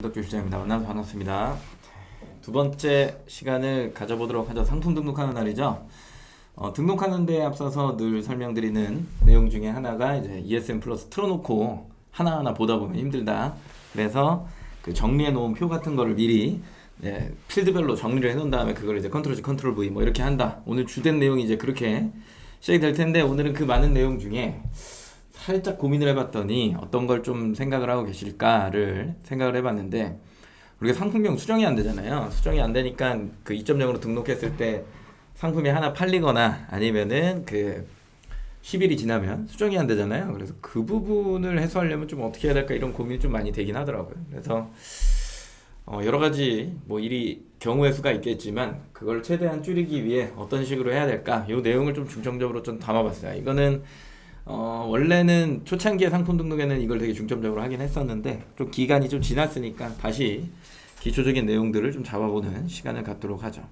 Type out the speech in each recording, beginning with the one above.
구독주 실장입니다. 만나서 반갑습니다. 두 번째 시간을 가져보도록 하죠. 상품 등록하는 날이죠. 등록하는 데에 앞서서 늘 설명드리는 내용 중에 하나가 이제 ESN 플러스 틀어놓고 하나하나 보다 보면 힘들다. 그래서 그 정리해 놓은 표 같은 거를 미리 필드별로 정리를 해 놓은 다음에 그걸 이제 컨트롤 C, 컨트롤 V 뭐 이렇게 한다. 오늘 주된 내용이 이제 그렇게 시작이 될 텐데, 오늘은 그 많은 내용 중에 살짝 고민을 해봤더니 어떤 걸 좀 생각을 하고 계실까를 생각을 해봤는데, 우리가 상품명 수정이 안 되잖아요. 수정이 안 되니까 그 2.0으로 등록했을 때 상품이 하나 팔리거나 아니면은 그 10일이 지나면 수정이 안 되잖아요. 그래서 그 부분을 해소하려면 좀 어떻게 해야 될까, 이런 고민이 좀 많이 되긴 하더라고요. 그래서 여러 가지 뭐 일이 경우의 수가 있겠지만 그걸 최대한 줄이기 위해 어떤 식으로 해야 될까, 이 내용을 좀 중점적으로 좀 담아봤어요. 이거는 원래는 초창기의 상품 등록에는 이걸 되게 중점적으로 하긴 했었는데, 좀 기간이 좀 지났으니까 다시 기초적인 내용들을 좀 잡아보는 시간을 갖도록 하죠.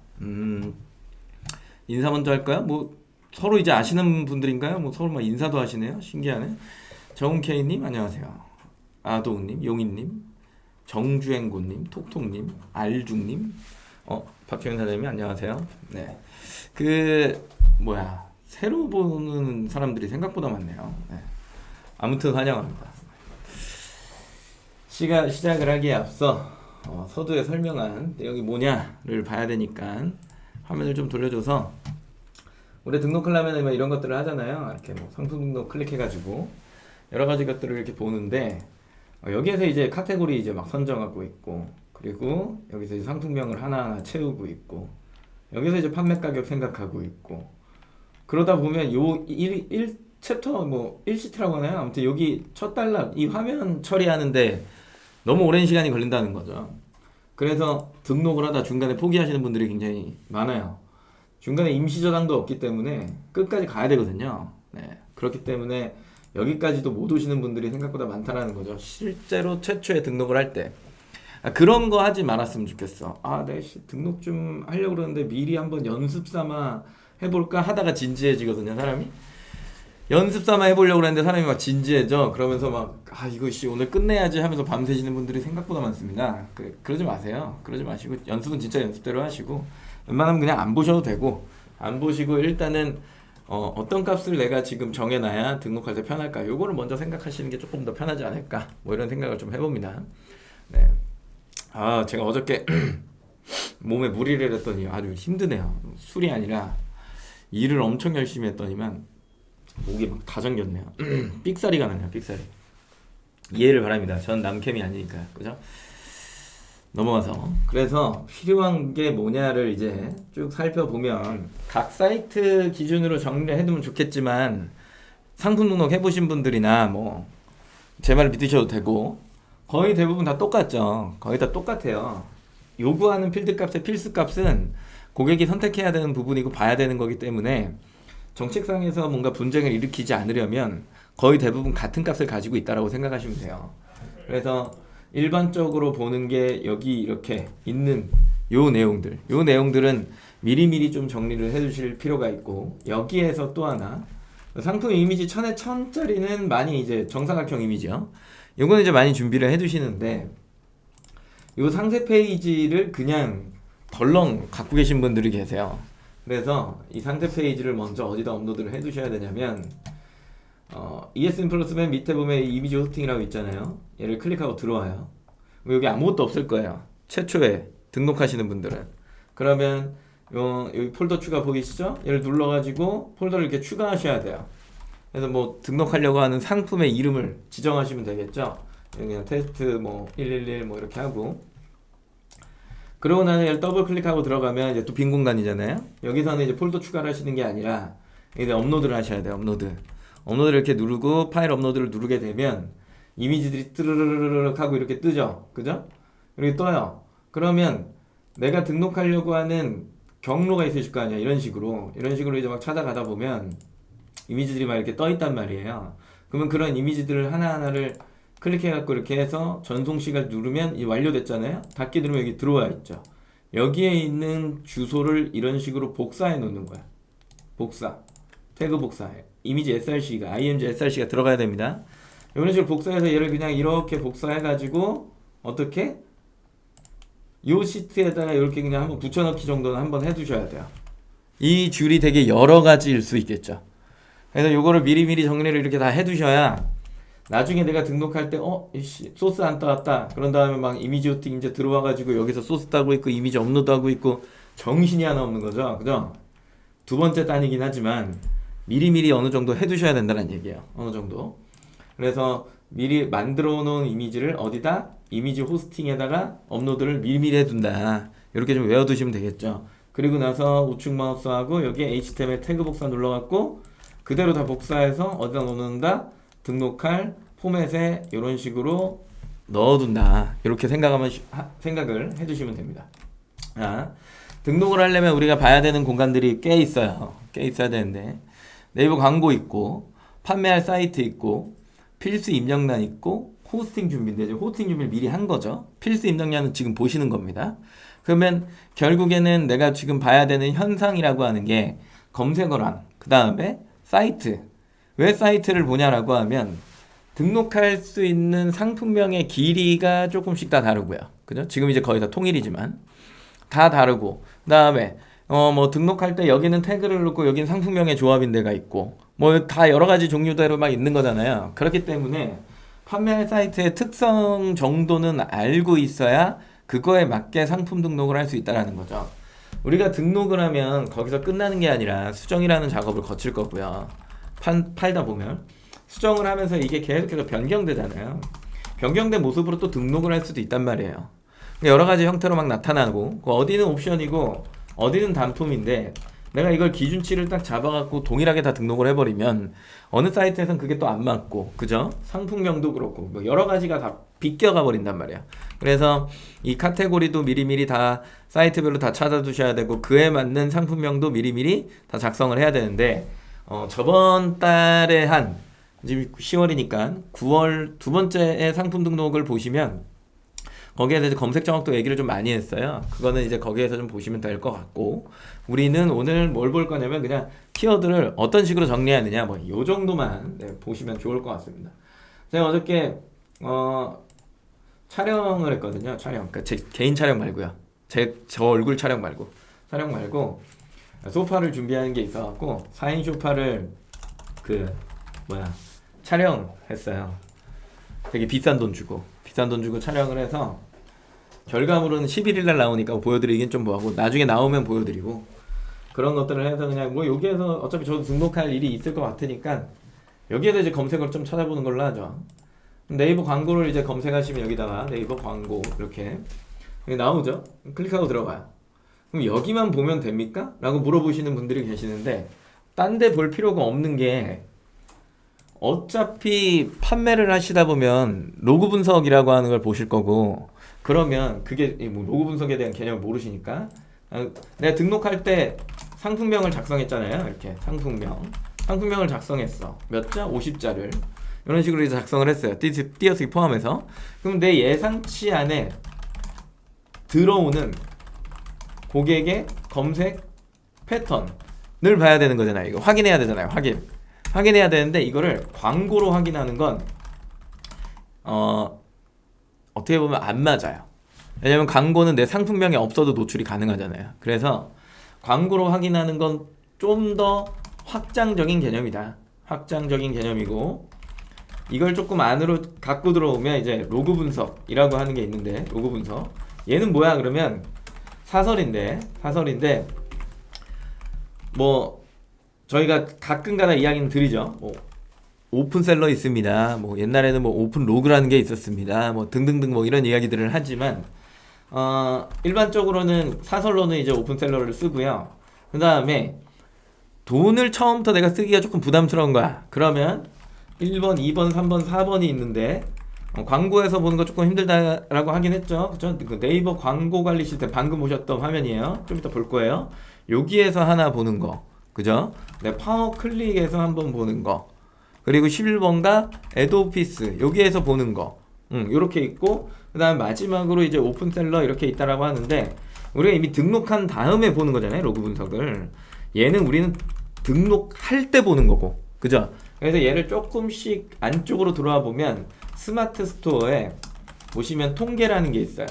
인사 먼저 할까요? 뭐 서로 이제 아시는 분들인가요? 뭐 서로 막 인사도 하시네요. 신기하네. 정은케이님 안녕하세요. 아도우님, 용인님, 정주행고님, 톡톡님, 알중님, 박정현 사장님 안녕하세요. 네, 새로 보는 사람들이 생각보다 많네요. 네. 아무튼 환영합니다. 시작을 하기에 앞서 서두에 설명한 내용이 뭐냐를 봐야 되니까 화면을 좀 돌려줘서, 올해 등록하려면 뭐 이런 것들을 하잖아요. 이렇게 뭐 상품 등록 클릭해가지고 여러 가지 것들을 이렇게 보는데, 여기에서 이제 카테고리 이제 막 선정하고 있고, 그리고 여기서 이제 상품명을 하나하나 채우고 있고, 여기서 이제 판매 가격 생각하고 있고, 그러다 보면 요 1챕터 뭐 1시트라고 하나요? 아무튼 여기 첫 단락 이 화면 처리하는데 너무 오랜 시간이 걸린다는 거죠. 그래서 등록을 하다 중간에 포기하시는 분들이 굉장히 많아요. 중간에 임시 저장도 없기 때문에 끝까지 가야 되거든요. 네. 그렇기 때문에 여기까지도 못 오시는 분들이 생각보다 많다라는 거죠. 실제로 최초에 등록을 할 때 그런 거 하지 말았으면 좋겠어. 네, 등록 좀 하려고 그러는데 미리 한번 연습 삼아 해볼까 하다가 진지해지거든요, 사람이. 연습 삼아 해보려고 그랬는데 사람이 막 진지해져. 그러면서 막 이거 오늘 끝내야지 하면서 밤새시는 분들이 생각보다 많습니다. 그러지 마세요. 그러지 마시고 연습은 진짜 연습대로 하시고, 웬만하면 그냥 안 보셔도 되고, 안 보시고 일단은 어떤 값을 내가 지금 정해놔야 등록할 때 편할까, 요거를 먼저 생각하시는 게 조금 더 편하지 않을까, 뭐 이런 생각을 좀 해봅니다. 네. 제가 어저께 몸에 무리를 했더니 아주 힘드네요. 술이 아니라 일을 엄청 열심히 했더니만 목이 막 다 잠겼네요. 삑사리가 나네요. 삑사리. 이해를 바랍니다. 전 남캠이 아니니까, 그죠? 넘어가서, 그래서 필요한 게 뭐냐를 이제 쭉 살펴보면 각 사이트 기준으로 정리를 해두면 좋겠지만, 상품 등록 해보신 분들이나 뭐 제 말 믿으셔도 되고, 거의 대부분 다 똑같죠. 거의 다 똑같아요. 요구하는 필드 값의 필수 값은 고객이 선택해야 되는 부분이고 봐야 되는 거기 때문에, 정책상에서 뭔가 분쟁을 일으키지 않으려면 거의 대부분 같은 값을 가지고 있다라고 생각하시면 돼요. 그래서 일반적으로 보는 게 여기 이렇게 있는 요 내용들은 미리미리 좀 정리를 해주실 필요가 있고, 여기에서 또 하나, 상품 이미지 1000에 1000짜리는 많이 이제 정사각형 이미지요. 요거는 이제 많이 준비를 해두시는데, 요 상세 페이지를 그냥 덜렁 갖고 계신 분들이 계세요. 그래서 이 상세 페이지를 먼저 어디다 업로드를 해두셔야 되냐면, ESN 플러스 맨 밑에 보면 이미지 호스팅이라고 있잖아요. 얘를 클릭하고 들어와요. 여기 아무것도 없을 거예요, 최초에 등록하시는 분들은. 그러면 여기 폴더 추가 보이시죠? 얘를 눌러가지고 폴더를 이렇게 추가하셔야 돼요. 그래서 뭐 등록하려고 하는 상품의 이름을 지정하시면 되겠죠. 그냥 테스트 뭐 111 뭐 이렇게 하고, 그러고 나서 얘를 더블 클릭하고 들어가면 이제 또 빈 공간이잖아요. 여기서는 이제 폴더 추가를 하시는 게 아니라 이제 업로드를 하셔야 돼요. 업로드를 이렇게 누르고 파일 업로드를 누르게 되면 이미지들이 뜨르르르륵 하고 이렇게 뜨죠. 그죠? 이렇게 떠요. 그러면 내가 등록하려고 하는 경로가 있으실 거 아니야. 이런 식으로 이제 막 찾아가다 보면 이미지들이 막 이렇게 떠 있단 말이에요. 그러면 그런 이미지들을 하나하나를 클릭해갖고 이렇게 해서 전송 시간 누르면 이 완료됐잖아요. 닫기 누르면 여기 들어와 있죠. 여기에 있는 주소를 이런 식으로 복사해 놓는 거야. 태그 복사해. 이미지 src가 img src가 들어가야 됩니다. 이런 식으로 복사해서 얘를 그냥 이렇게 복사해 가지고 어떻게 요 시트에다가 이렇게 그냥 한번 붙여넣기 정도는 한번 해두셔야 돼요. 이 줄이 되게 여러 가지일 수 있겠죠. 그래서 요거를 미리미리 정리를 이렇게 다 해두셔야 나중에 내가 등록할 때 이씨 소스 안 따왔다 그런 다음에 막 이미지 호팅 이제 들어와가지고 여기서 소스 따고 있고 이미지 업로드하고 있고 정신이 하나 없는 거죠. 그죠? 두 번째 단이긴 하지만 미리미리 어느 정도 해두셔야 된다는 얘기예요. 어느 정도. 그래서 미리 만들어 놓은 이미지를 어디다? 이미지 호스팅에다가 업로드를 미리미리 해둔다. 이렇게 좀 외워두시면 되겠죠. 그리고 나서 우측 마우스하고 여기에 HTML 태그 복사 눌러갖고 그대로 다 복사해서 어디다 넣는다? 등록할 포맷에 이런 식으로 넣어둔다. 이렇게 생각을 해주시면 됩니다. 등록을 하려면 우리가 봐야 되는 공간들이 꽤 있어요. 꽤 있어야 되는데 네이버 광고 있고 판매할 사이트 있고 필수 입력란 있고 호스팅 준비인데 이제 호스팅 준비를 미리 한 거죠. 필수 입력란은 지금 보시는 겁니다. 그러면 결국에는 내가 지금 봐야 되는 현상이라고 하는 게 검색어랑 그 다음에 사이트. 왜 사이트를 보냐라고 하면 등록할 수 있는 상품명의 길이가 조금씩 다 다르고요. 그죠? 지금 이제 거의 다 통일이지만 다 다르고 그 다음에 뭐 등록할 때 여기는 태그를 넣고 여기는 상품명의 조합인 데가 있고 뭐 다 여러 가지 종류대로 막 있는 거잖아요. 그렇기 때문에 판매할 사이트의 특성 정도는 알고 있어야 그거에 맞게 상품 등록을 할 수 있다는 거죠. 우리가 등록을 하면 거기서 끝나는 게 아니라 수정이라는 작업을 거칠 거고요. 팔다 보면 수정을 하면서 이게 계속해서 변경되잖아요. 변경된 모습으로 또 등록을 할 수도 있단 말이에요. 여러 가지 형태로 막 나타나고 어디는 옵션이고 어디는 단품인데 내가 이걸 기준치를 딱 잡아갖고 동일하게 다 등록을 해버리면 어느 사이트에선 그게 또 안 맞고 그죠? 상품명도 그렇고 뭐 여러 가지가 다 비껴가 버린단 말이야. 그래서 이 카테고리도 미리미리 다 사이트별로 다 찾아두셔야 되고 그에 맞는 상품명도 미리미리 다 작성을 해야 되는데 저번 달에 한 지금 10월이니까 9월 두 번째의 상품 등록을 보시면 거기에 대해서 검색 정확도 얘기를 좀 많이 했어요. 그거는 이제 거기에서 좀 보시면 될 것 같고 우리는 오늘 뭘 볼 거냐면 그냥 키워드를 어떤 식으로 정리해야 되냐 뭐 요 정도만 보시면 좋을 것 같습니다. 제가 어저께 촬영을 했거든요. 그러니까 제 개인 촬영 말고요. 저 얼굴 촬영 말고 소파를 준비하는 게 있어갖고 4인 소파를 촬영했어요. 되게 비싼 돈 주고 촬영을 해서 결과물은 11일날 나오니까 보여드리긴 좀 뭐하고 나중에 나오면 보여드리고 그런 것들을 해서 그냥 뭐 여기에서 어차피 저도 등록할 일이 있을 것 같으니까 여기에서 이제 검색을 좀 찾아보는 걸로 하죠. 네이버 광고를 이제 검색하시면 여기다가 네이버 광고 이렇게 나오죠. 클릭하고 들어가요. 그럼 여기만 보면 됩니까? 라고 물어보시는 분들이 계시는데 딴 데 볼 필요가 없는 게 어차피 판매를 하시다 보면 로그 분석이라고 하는 걸 보실 거고 그러면 그게 뭐 로그 분석에 대한 개념을 모르시니까 내가 등록할 때 상품명을 작성했잖아요. 이렇게 상품명을 작성했어. 몇 자? 50자를 이런 식으로 이제 작성을 했어요. 띄어쓰기 포함해서. 그럼 내 예상치 안에 들어오는 고객의 검색 패턴을 봐야 되는 거잖아요. 이거 확인해야 되잖아요. 확인해야 되는데 이거를 광고로 확인하는 건 어떻게 보면 안 맞아요. 왜냐면 광고는 내 상품명이 없어도 노출이 가능하잖아요. 그래서 광고로 확인하는 건 좀 더 확장적인 개념이다. 확장적인 개념이고 이걸 조금 안으로 갖고 들어오면 이제 로그 분석이라고 하는 게 있는데 로그 분석 얘는 뭐야 그러면 사설인데 뭐 저희가 가끔가다 이야기는 드리죠. 뭐 오픈셀러 있습니다. 뭐 옛날에는 뭐 오픈 로그라는 게 있었습니다. 뭐 등등등 뭐 이런 이야기들을 하지만 일반적으로는 사설로는 이제 오픈셀러를 쓰고요. 그 다음에 돈을 처음부터 내가 쓰기가 조금 부담스러운 거야. 그러면 1번, 2번, 3번, 4번이 있는데 광고에서 보는 거 조금 힘들다라고 하긴 했죠. 그쵸? 그 네이버 광고 관리 시스템 방금 보셨던 화면이에요. 좀 이따 볼 거예요. 여기에서 하나 보는 거. 그죠? 네, 파워 클릭에서 한번 보는 거. 그리고 11번가 애드오피스 여기에서 보는 거. 요렇게 있고 그 다음 마지막으로 이제 오픈셀러 이렇게 있다라고 하는데 우리가 이미 등록한 다음에 보는 거잖아요. 로그 분석을. 얘는 우리는 등록할 때 보는 거고. 그죠? 그래서 얘를 조금씩 안쪽으로 들어와 보면 스마트 스토어에 보시면 통계라는 게 있어요.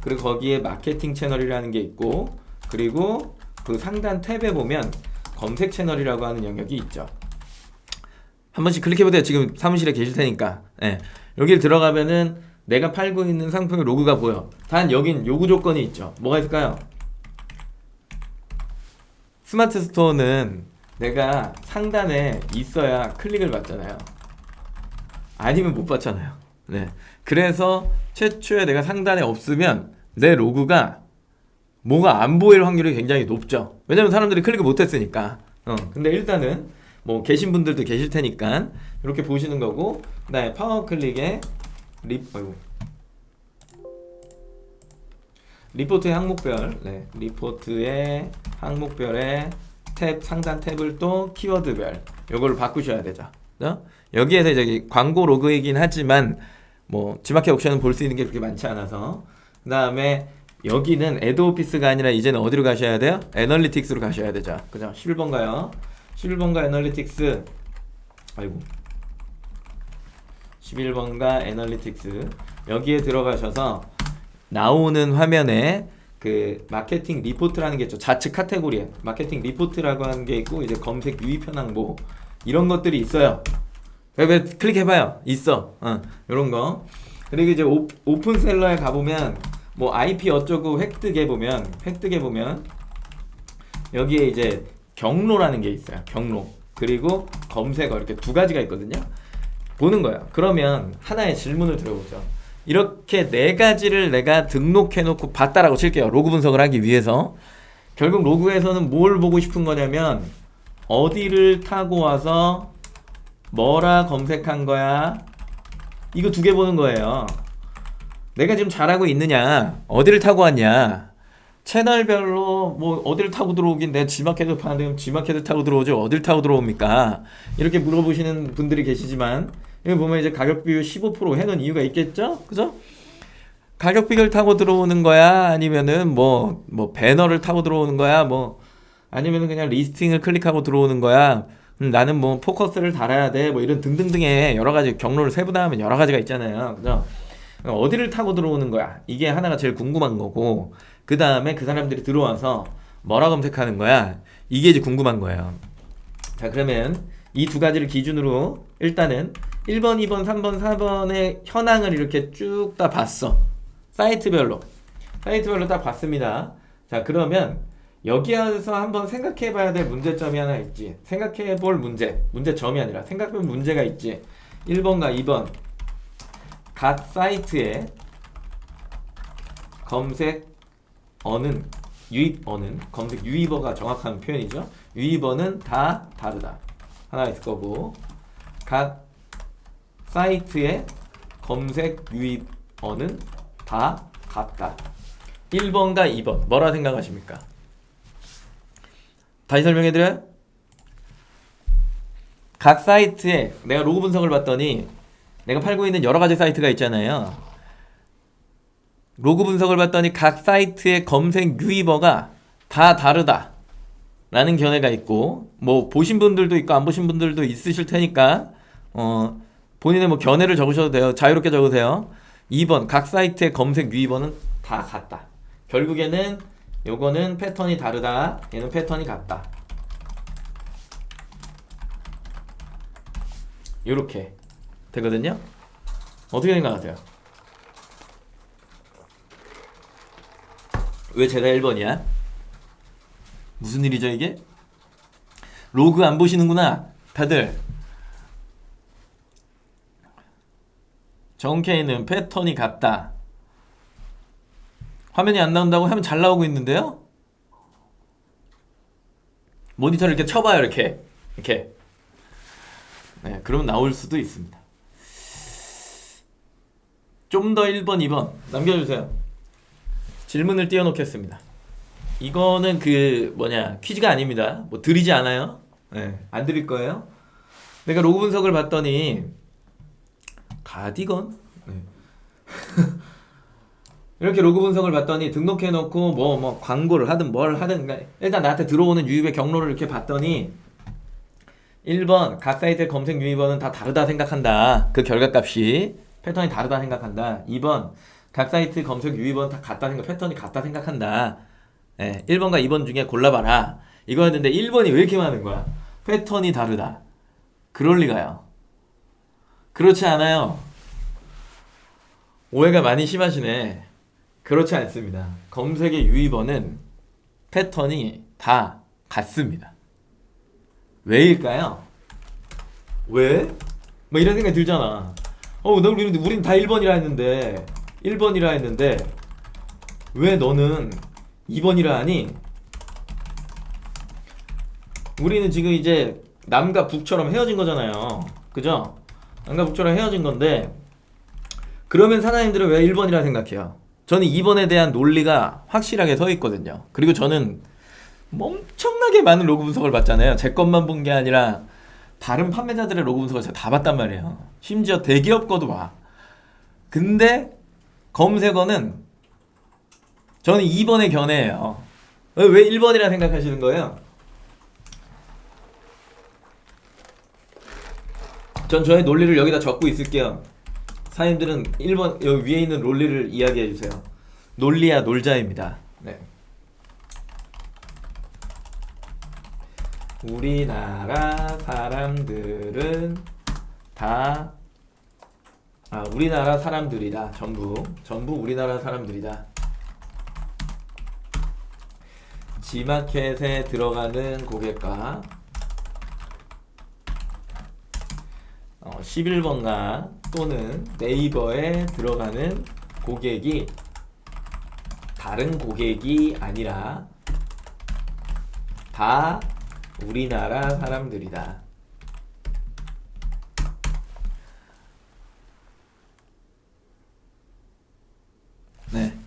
그리고 거기에 마케팅 채널이라는 게 있고, 그리고 그 상단 탭에 보면 검색 채널이라고 하는 영역이 있죠. 한 번씩 클릭해보세요. 지금 사무실에 계실 테니까. 예. 여기를 들어가면은 내가 팔고 있는 상품의 로고가 보여. 단 여긴 요구 조건이 있죠. 뭐가 있을까요? 스마트 스토어는 내가 상단에 있어야 클릭을 받잖아요. 아니면 못 받잖아요. 네. 그래서 최초에 내가 상단에 없으면 내 로고가 뭐가 안 보일 확률이 굉장히 높죠. 왜냐면 사람들이 클릭을 못 했으니까. 근데 일단은 뭐 계신 분들도 계실 테니까 이렇게 보시는 거고, 그다음에 파워 클릭에 리포트의 항목별, 네, 리포트의 항목별에 탭, 상단 탭을 또 키워드별 요거를 바꾸셔야 되죠. 여기에서 이제 광고 로그이긴 하지만 뭐 지마켓 옵션은 볼 수 있는 게 그렇게 많지 않아서, 그 다음에 여기는 애드오피스가 아니라 이제는 어디로 가셔야 돼요? 애널리틱스로 가셔야 되죠. 그죠? 11번가요? 11번가 애널리틱스. 아이고. 11번가 애널리틱스. 여기에 들어가셔서 나오는 화면에 그 마케팅 리포트라는 게 있죠. 좌측 카테고리에 마케팅 리포트라고 하는 게 있고, 이제 검색 유입 현황보 이런 것들이 있어요. 왜 클릭해봐요. 있어. 요런 거. 그리고 이제 오픈셀러에 가보면 뭐 IP 어쩌고 획득해 보면 여기에 이제 경로라는 게 있어요. 경로. 그리고 검색어 이렇게 두 가지가 있거든요. 보는 거예요. 그러면 하나의 질문을 들어보죠. 이렇게 네 가지를 내가 등록해 놓고 봤다라고 칠게요. 로그 분석을 하기 위해서. 결국 로그에서는 뭘 보고 싶은 거냐면 어디를 타고 와서 뭐라 검색한 거야. 이거 두 개 보는 거예요. 내가 지금 잘하고 있느냐, 어디를 타고 왔냐, 채널별로 뭐 어디를 타고 들어오긴 내가 G마켓을 파는데 G마켓을 타고 들어오지 어디를 타고 들어옵니까? 이렇게 물어보시는 분들이 계시지만, 여기 보면 이제 가격 비율 15% 해놓은 이유가 있겠죠? 그죠? 가격 비율 타고 들어오는 거야? 아니면은 뭐 배너를 타고 들어오는 거야? 뭐 아니면은 그냥 리스팅을 클릭하고 들어오는 거야? 나는 뭐 포커스를 달아야 돼? 뭐 이런 등등등의 여러 가지 경로를 세분화하면 여러 가지가 있잖아요. 그죠? 어디를 타고 들어오는 거야? 이게 하나가 제일 궁금한 거고, 그 다음에 그 사람들이 들어와서 뭐라 검색하는 거야? 이게 이제 궁금한 거예요. 자, 그러면 이 두 가지를 기준으로 일단은 1번, 2번, 3번, 4번의 현황을 이렇게 쭉 다 봤어. 사이트별로 다 봤습니다. 자, 그러면 여기에서 한번 생각해 봐야 될 문제점이 하나 있지. 생각해 볼 문제점이 아니라 생각해 볼 문제가 있지. 1번과 2번 각 사이트의 검색어는, 유입어는, 검색 유입어가 정확한 표현이죠. 유입어는 다 다르다. 하나 있을 거고, 각 사이트의 검색 유입어는 다 같다. 1번과 2번 뭐라 생각하십니까? 다시 설명해드려요? 각 사이트에 내가 로그 분석을 봤더니 내가 팔고 있는 여러 가지 사이트가 있잖아요. 로그 분석을 봤더니 각 사이트의 검색 유입어가 다 다르다 라는 견해가 있고, 뭐 보신 분들도 있고 안 보신 분들도 있으실 테니까 본인의 뭐 견해를 적으셔도 돼요. 자유롭게 적으세요. 2번 각 사이트의 검색 유입어는 다 같다. 결국에는 요거는 패턴이 다르다, 얘는 패턴이 같다. 요렇게 되거든요. 어떻게 생각하세요? 왜 제가 1번이야? 무슨 일이죠 이게? 로그 안 보시는구나 다들. 정케이는 패턴이 같다. 화면이 안 나온다고 하면 잘 나오고 있는데요? 모니터를 이렇게 쳐봐요. 이렇게 네, 그러면 나올 수도 있습니다. 좀 더 1번, 2번 남겨주세요. 질문을 띄워놓겠습니다. 이거는 퀴즈가 아닙니다. 뭐 드리지 않아요. 네, 안 드릴 거예요. 내가 로그 분석을 봤더니 가디건? 네. 이렇게 로그 분석을 봤더니 등록해놓고 뭐 광고를 하든 뭘 하든, 그러니까 일단 나한테 들어오는 유입의 경로를 이렇게 봤더니 1번 각 사이트의 검색 유입어는 다 다르다 생각한다. 그 결과값이 패턴이 다르다 생각한다. 2번 각 사이트 검색 유의번 다 같다 생각, 패턴이 같다 생각한다. 예, 1번과 2번 중에 골라봐라. 이거였는데 1번이 왜 이렇게 많은 거야? 패턴이 다르다. 그럴 리가요. 그렇지 않아요. 오해가 많이 심하시네. 그렇지 않습니다. 검색의 유의번은 패턴이 다 같습니다. 왜일까요? 왜? 뭐 이런 생각이 들잖아. 우린 다 1번이라 했는데 1번이라 했는데 왜 너는 2번이라 하니? 우리는 지금 이제 남과 북처럼 헤어진 거잖아요. 그죠? 남과 북처럼 헤어진 건데 그러면 사장님들은 왜 1번이라 생각해요? 저는 2번에 대한 논리가 확실하게 서 있거든요. 그리고 저는 엄청나게 많은 로그 분석을 봤잖아요. 제 것만 본 게 아니라 다른 판매자들의 로그 분석을 제가 다 봤단 말이에요. 심지어 대기업 거도 봐. 근데 검색어는 저는 2번의 견해예요. 왜 1번이라 생각하시는 거예요? 전 저의 논리를 여기다 적고 있을게요. 사장님들은 1번 여기 위에 있는 논리를 이야기해 주세요. 논리야 놀자입니다. 네. 우리나라 사람들은 다 우리나라 사람들이다. 전부 우리나라 사람들이다. 지마켓에 들어가는 고객과 11번가 또는 네이버에 들어가는 고객이 다른 고객이 아니라 다 우리나라 사람들이다. 네.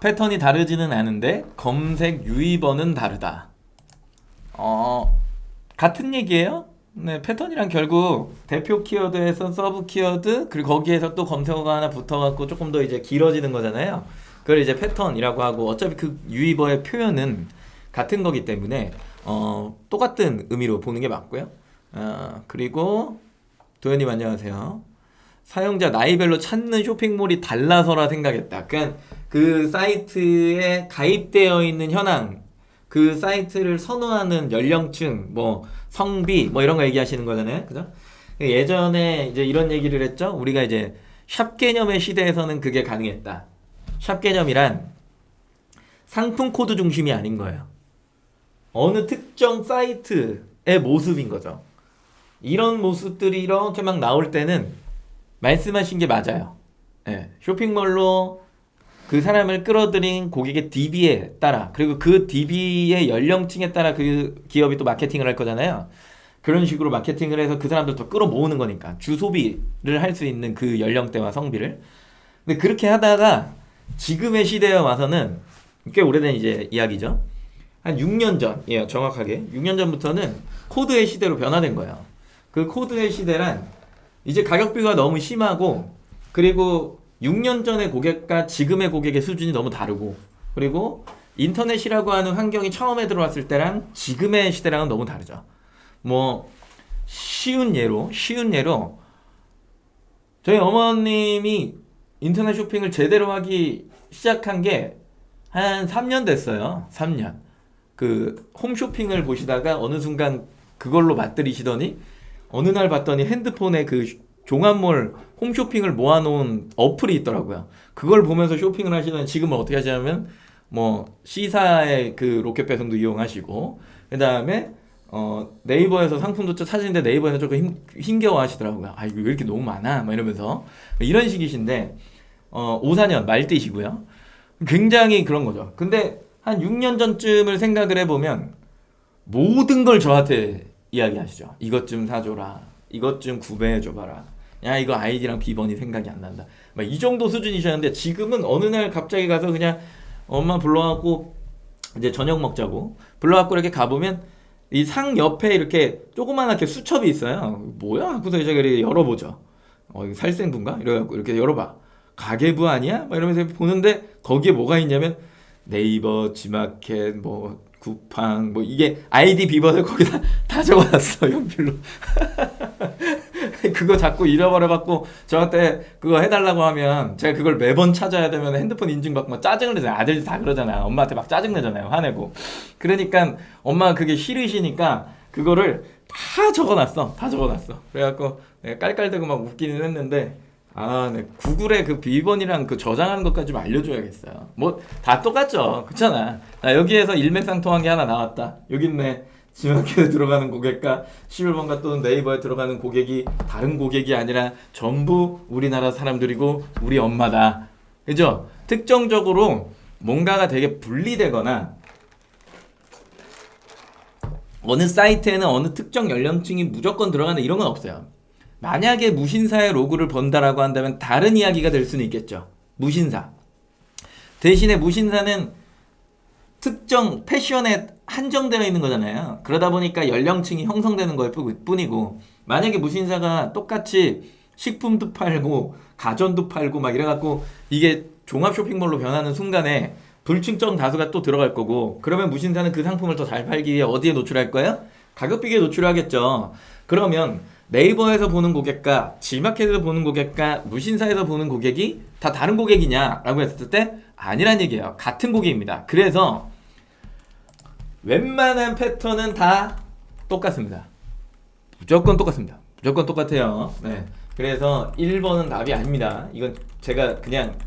패턴이 다르지는 않은데 검색 유의번은 다르다. 같은 얘기예요. 네, 패턴이란 결국 대표 키워드에서 서브 키워드 그리고 거기에서 또 검색어가 하나 붙어갖고 조금 더 이제 길어지는 거잖아요. 그걸 이제 패턴이라고 하고 어차피 그 유의버의 표현은 같은 거기 때문에 똑같은 의미로 보는 게 맞고요. 그리고 도현님 안녕하세요. 사용자 나이별로 찾는 쇼핑몰이 달라서라 생각했다. 그러니까 그 사이트에 가입되어 있는 현황, 그 사이트를 선호하는 연령층, 뭐 성비, 뭐 이런 거 얘기하시는 거잖아요, 그죠? 예전에 이제 이런 얘기를 했죠. 우리가 이제 샵 개념의 시대에서는 그게 가능했다. 샵 개념이란 상품 코드 중심이 아닌 거예요. 어느 특정 사이트의 모습인 거죠. 이런 모습들이 이렇게 막 나올 때는 말씀하신 게 맞아요. 네, 쇼핑몰로 그 사람을 끌어들인 고객의 DB에 따라 그리고 그 DB의 연령층에 따라 그 기업이 또 마케팅을 할 거잖아요. 그런 식으로 마케팅을 해서 그 사람들 더 끌어모으는 거니까 주소비를 할 수 있는 그 연령대와 성비를. 근데 그렇게 하다가 지금의 시대에 와서는 꽤 오래된 이제 이야기죠. 한 6년 전이에요. 정확하게 6년 전부터는 코드의 시대로 변화된 거예요. 그 코드의 시대란 이제 가격비가 너무 심하고 그리고 6년 전의 고객과 지금의 고객의 수준이 너무 다르고 그리고 인터넷이라고 하는 환경이 처음에 들어왔을 때랑 지금의 시대랑은 너무 다르죠. 뭐 쉬운 예로 저희 어머님이 인터넷 쇼핑을 제대로 하기 시작한 게 한 3년 됐어요. 3년. 그 홈쇼핑을 보시다가 어느 순간 그걸로 맞들이시더니 어느 날 봤더니 핸드폰에 그 종합몰 홈쇼핑을 모아놓은 어플이 있더라고요. 그걸 보면서 쇼핑을 하시더니 지금은 어떻게 하시냐면 뭐 C사의 그 로켓 배송도 이용하시고 그 다음에 네이버에서 상품도 찾으는데 네이버에서 조금 힘겨워 하시더라고요. 아 이거 왜 이렇게 너무 많아? 막 이러면서 이런 식이신데 5, 4년 말띠시고요. 굉장히 그런 거죠. 근데 한 6년 전쯤을 생각을 해보면 모든 걸 저한테 이야기하시죠. 이것 좀 사줘라. 이것 좀 구매해줘봐라. 야 이거 아이디랑 비번이 생각이 안 난다. 막 이 정도 수준이셨는데 지금은 어느 날 갑자기 가서 그냥 엄마 불러갖고 이제 저녁 먹자고 불러갖고 이렇게 가보면 이 상 옆에 이렇게 조그만하게 수첩이 있어요. 뭐야? 하고서 이제 이렇게 열어보죠. 이거 살생부인가? 이래갖고 이렇게 열어봐. 가계부 아니야? 막 이러면서 보는데 거기에 뭐가 있냐면 네이버, 지마켓, 뭐 쿠팡, 뭐 이게 아이디 비번을 거기다 다 적어놨어 연필로. 그거 자꾸 잃어버려갖고 저한테 그거 해달라고 하면 제가 그걸 매번 찾아야 되면 핸드폰 인증받고 막 짜증을 내잖아요. 아들이 다 그러잖아요. 엄마한테 막 짜증내잖아요. 화내고. 그러니까 엄마가 그게 싫으시니까 그거를 다 적어놨어. 다 적어놨어. 그래갖고 깔깔대고 막 웃기는 했는데 네. 구글에 그 비번이랑 그 저장하는 것까지 좀 알려줘야겠어요. 뭐 다 똑같죠. 그렇잖아. 여기에서 일맥상통한 게 하나 나왔다. 여기 있네. 지마켓에 들어가는 고객과 11번가 또는 네이버에 들어가는 고객이 다른 고객이 아니라 전부 우리나라 사람들이고 우리 엄마다. 그죠? 특정적으로 뭔가가 되게 분리되거나 어느 사이트에는 어느 특정 연령층이 무조건 들어가는 이런 건 없어요. 만약에 무신사의 로그를 번다라고 한다면 다른 이야기가 될 수는 있겠죠. 무신사. 대신에 무신사는 특정 패션에 한정되어 있는 거잖아요. 그러다 보니까 연령층이 형성되는 거일 뿐이고, 만약에 무신사가 똑같이 식품도 팔고 가전도 팔고 막 이래갖고 이게 종합 쇼핑몰로 변하는 순간에 불특정 다수가 또 들어갈 거고, 그러면 무신사는 그 상품을 더 잘 팔기 위해 어디에 노출할 거예요? 가격 비교에 노출하겠죠. 그러면 네이버에서 보는 고객과 지마켓에서 보는 고객과 무신사에서 보는 고객이 다 다른 고객이냐라고 했을 때 아니란 얘기예요. 같은 고객입니다. 그래서 웬만한 패턴은 다 똑같습니다. 무조건 똑같습니다. 무조건 똑같아요. 네. 그래서 1번은 답이 아닙니다. 이건 제가 그냥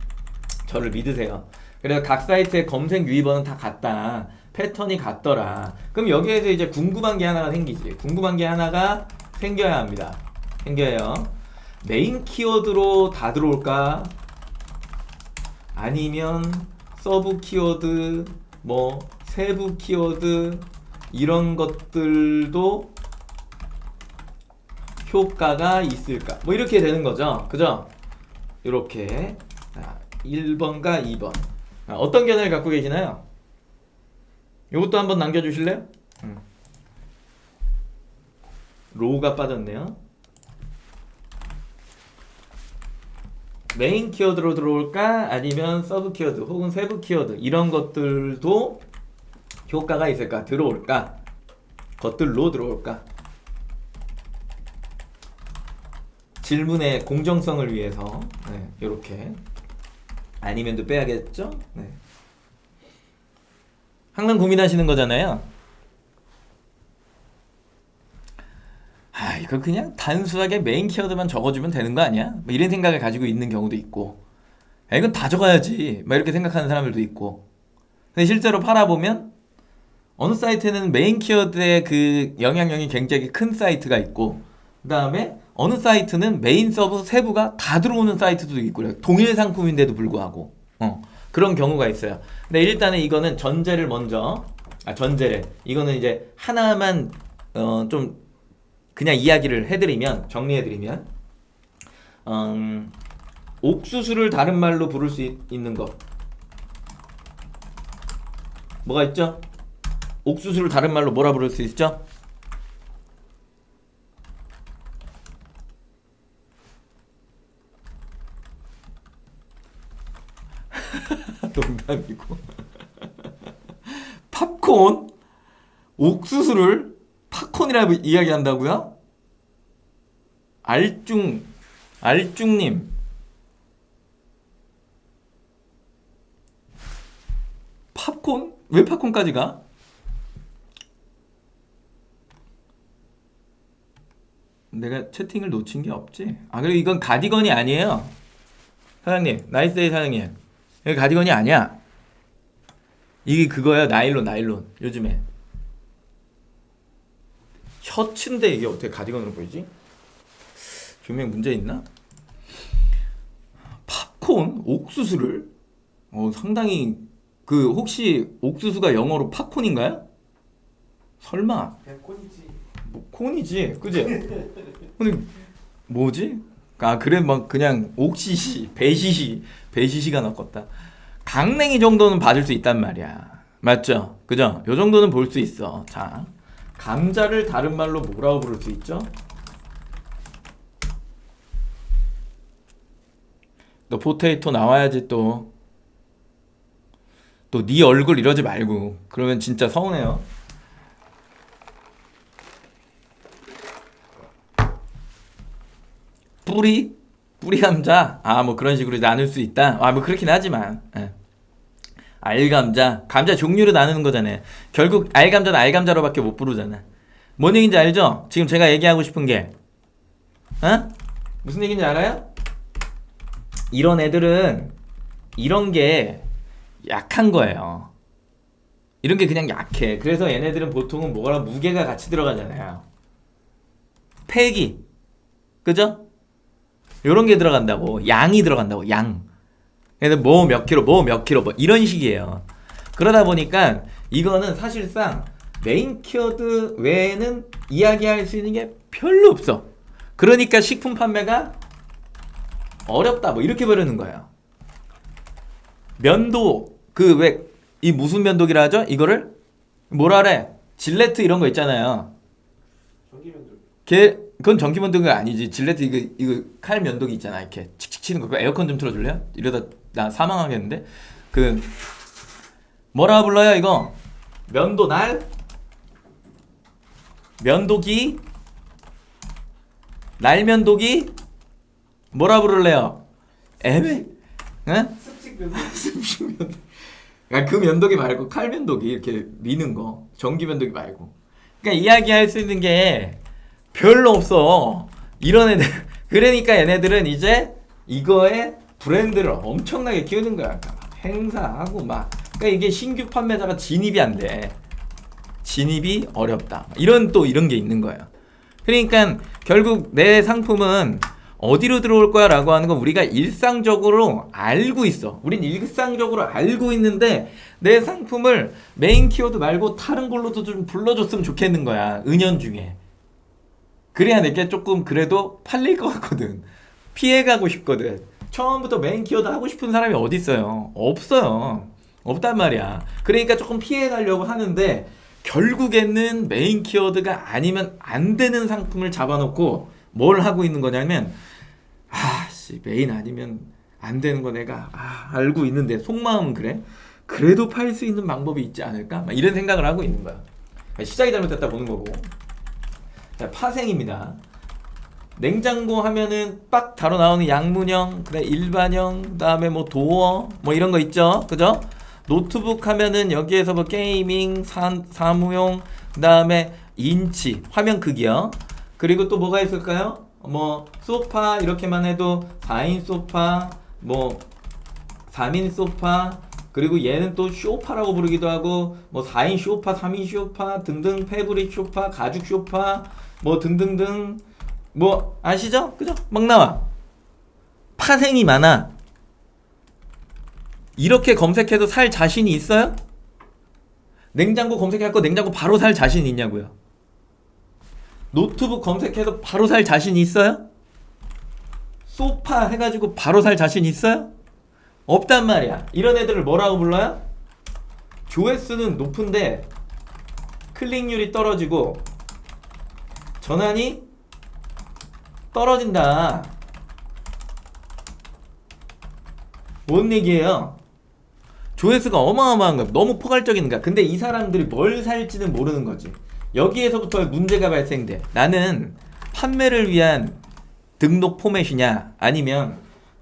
저를 믿으세요. 그래서 각 사이트의 검색 유의번은 다 같다. 패턴이 같더라. 그럼 여기에서 이제 궁금한 게 하나가 생기지. 궁금한 게 하나가 생겨야 합니다. 생겨요. 메인 키워드로 다 들어올까? 아니면 서브 키워드, 뭐 세부 키워드 이런 것들도 효과가 있을까? 뭐 이렇게 되는 거죠. 그죠? 이렇게 1번과 2번. 어떤 견해를 갖고 계시나요? 이것도 한번 남겨주실래요? 로우가 빠졌네요. 메인 키워드로 들어올까? 아니면 서브 키워드 혹은 세부 키워드 이런 것들도 효과가 있을까? 들어올까? 것들로 들어올까? 질문의 공정성을 위해서 이렇게 아니면도 빼야겠죠? 네. 항상 고민하시는 거잖아요. 이거 그냥 단순하게 메인 키워드만 적어주면 되는 거 아니야? 뭐 이런 생각을 가지고 있는 경우도 있고, 이건 다 적어야지 막 이렇게 생각하는 사람들도 있고. 근데 실제로 팔아보면 어느 사이트는 메인 키워드의 그 영향력이 굉장히 큰 사이트가 있고, 그 다음에 어느 사이트는 메인 서브 세부가 다 들어오는 사이트도 있고, 그래요. 동일 상품인데도 불구하고 그런 경우가 있어요. 근데 일단은 이거는 전제를 먼저 전제를 이거는 이제 하나만 좀 그냥 이야기를 해드리면, 정리해드리면 옥수수를 다른 말로 부를 수 있는 거 뭐가 있죠? 옥수수를 다른 말로 뭐라 부를 수 있죠? 농담이고. 팝콘? 옥수수를 팝콘이라고 이야기한다고요? 알중님. 팝콘? 왜 팝콘까지 가? 내가 채팅을 놓친 게 없지? 그리고 이건 가디건이 아니에요. 사장님, 나이스데이 사장님. 이거 가디건이 아니야. 이게 그거야, 나일론. 요즘에. 셔츠인데 이게 어떻게 가디건으로 보이지? 조명 문제 있나? 팝콘? 옥수수를? 상당히 혹시 옥수수가 영어로 팝콘인가요? 설마? 콘이지. 뭐 콘이지, 그지? 근데 뭐지? 그래 막 그냥 옥시시, 배시시가 넣었다. 강냉이 정도는 받을 수 있단 말이야. 맞죠? 그죠? 요 정도는 볼 수 있어. 자, 감자를 다른 말로 뭐라고 부를 수 있죠? 너 포테이토 나와야지 또 네 얼굴 이러지 말고. 그러면 진짜 서운해요. 뿌리 감자. 아, 뭐 그런 식으로 나눌 수 있다. 아, 뭐 그렇긴 하지만. 예. 알감자. 감자 종류로 나누는 거잖아요. 결국 알감자는 알감자로밖에 못 부르잖아. 뭔 얘기인지 알죠? 지금 제가 얘기하고 싶은 게. 어? 무슨 얘기인지 알아요? 이런 애들은 이런 게 약한 거예요. 이런 게 그냥 약해. 그래서 얘네들은 보통은 뭐라 무게가 같이 들어가잖아요. 폐기. 그죠? 요런 게 들어간다고. 양이 들어간다고. 양. 얘들 뭐 몇 킬로, 뭐 몇 킬로, 뭐 이런 식이에요. 그러다 보니까 이거는 사실상 메인 키워드 외에는 이야기할 수 있는 게 별로 없어. 그러니까 식품 판매가 어렵다. 뭐 이렇게 버리는 거예요. 면도, 그 왜 이 무슨 면도기라 하죠? 이거를 뭐라 그래? 질레트 이런 거 있잖아요. 그건 전기 면도기가 아니지. 질레트 이거 칼 면도기 있잖아. 이렇게 칙칙 치는 거. 그거 에어컨 좀 틀어줄래요? 이러다 나 사망하겠는데. 그 뭐라 불러요 이거? 면도날, 면도기, 날면도기, 뭐라 부를래요? 애매? 응? 습식 면도기. 그 면도기 말고 칼 면도기 이렇게 미는 거. 전기 면도기 말고. 그러니까 이야기할 수 있는 게 별로 없어. 이런 애들. 그러니까 얘네들은 이제 이거에 브랜드를 엄청나게 키우는 거야. 행사하고 막. 그러니까 이게 신규 판매자가 진입이 안 돼. 진입이 어렵다. 이런 게 있는 거예요. 그러니까 결국 내 상품은 어디로 들어올 거야 라고 하는 건 우리가 일상적으로 알고 있어. 우린 일상적으로 알고 있는데 내 상품을 메인 키워드 말고 다른 걸로도 좀 불러줬으면 좋겠는 거야. 은연중에. 그래야 내게 조금 그래도 팔릴 것 같거든. 피해가고 싶거든. 처음부터 메인 키워드 하고 싶은 사람이 어디 있어요? 없어요. 없단 말이야. 그러니까 조금 피해가려고 하는데 결국에는 메인 키워드가 아니면 안 되는 상품을 잡아놓고 뭘 하고 있는 거냐면 메인 아니면 안 되는 거 내가 알고 있는데 속마음은 그래? 그래도 팔 수 있는 방법이 있지 않을까? 막 이런 생각을 하고 있는 거야. 시작이 잘못됐다 보는 거고. 자, 파생입니다. 냉장고 하면은 빡 바로 나오는 양문형, 그다음에 일반형, 그다음에 뭐 도어 뭐 이런 거 있죠, 그죠? 노트북 하면은 여기에서 뭐 게이밍, 사무용, 그다음에 인치 화면 크기요. 그리고 또 뭐가 있을까요? 뭐 소파 이렇게만 해도 4인 소파, 뭐 3인 소파, 그리고 얘는 또 쇼파라고 부르기도 하고 뭐 4인 쇼파, 3인 쇼파 등등, 패브릭 쇼파, 가죽 쇼파 뭐 등등등 뭐 아시죠? 그죠? 막 나와. 파생이 많아. 이렇게 검색해도 살 자신이 있어요? 냉장고 검색할 거 냉장고 바로 살 자신 있냐고요? 노트북 검색해도 바로 살 자신 있어요? 소파 해가지고 바로 살 자신 있어요? 없단 말이야. 이런 애들을 뭐라고 불러요? 조회수는 높은데 클릭률이 떨어지고 전환이 떨어진다. 뭔 얘기예요? 조회수가 어마어마한 거야. 너무 포괄적인 거야. 근데 이 사람들이 뭘 살지는 모르는 거지. 여기에서부터 문제가 발생돼. 나는 판매를 위한 등록 포맷이냐 아니면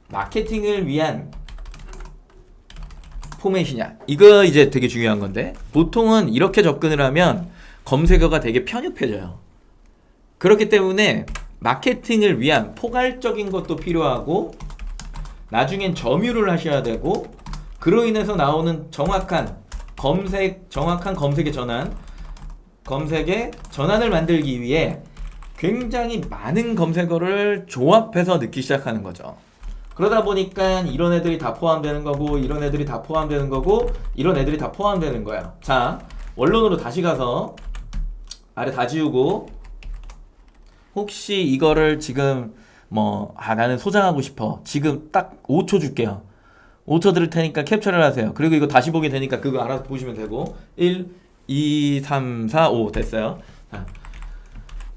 마케팅을 위한 포맷이냐, 이거 이제 되게 중요한 건데 보통은 이렇게 접근을 하면 검색어가 되게 편협해져요. 그렇기 때문에 마케팅을 위한 포괄적인 것도 필요하고 나중엔 점유를 하셔야 되고 그로 인해서 나오는 정확한 검색의 전환을 만들기 위해 굉장히 많은 검색어를 조합해서 넣기 시작하는 거죠. 그러다 보니까 이런 애들이 다 포함되는 거고 이런 애들이 다 포함되는 거고 이런 애들이 다 포함되는 거야. 자, 원론으로 다시 가서 아래 다 지우고 혹시 이거를 지금 나는 소장하고 싶어. 지금 딱 5초 줄게요. 5초 들을 테니까 캡처를 하세요. 그리고 이거 다시 보게 되니까 그거 알아서 보시면 되고 1, 2, 3, 4, 5 됐어요. 자,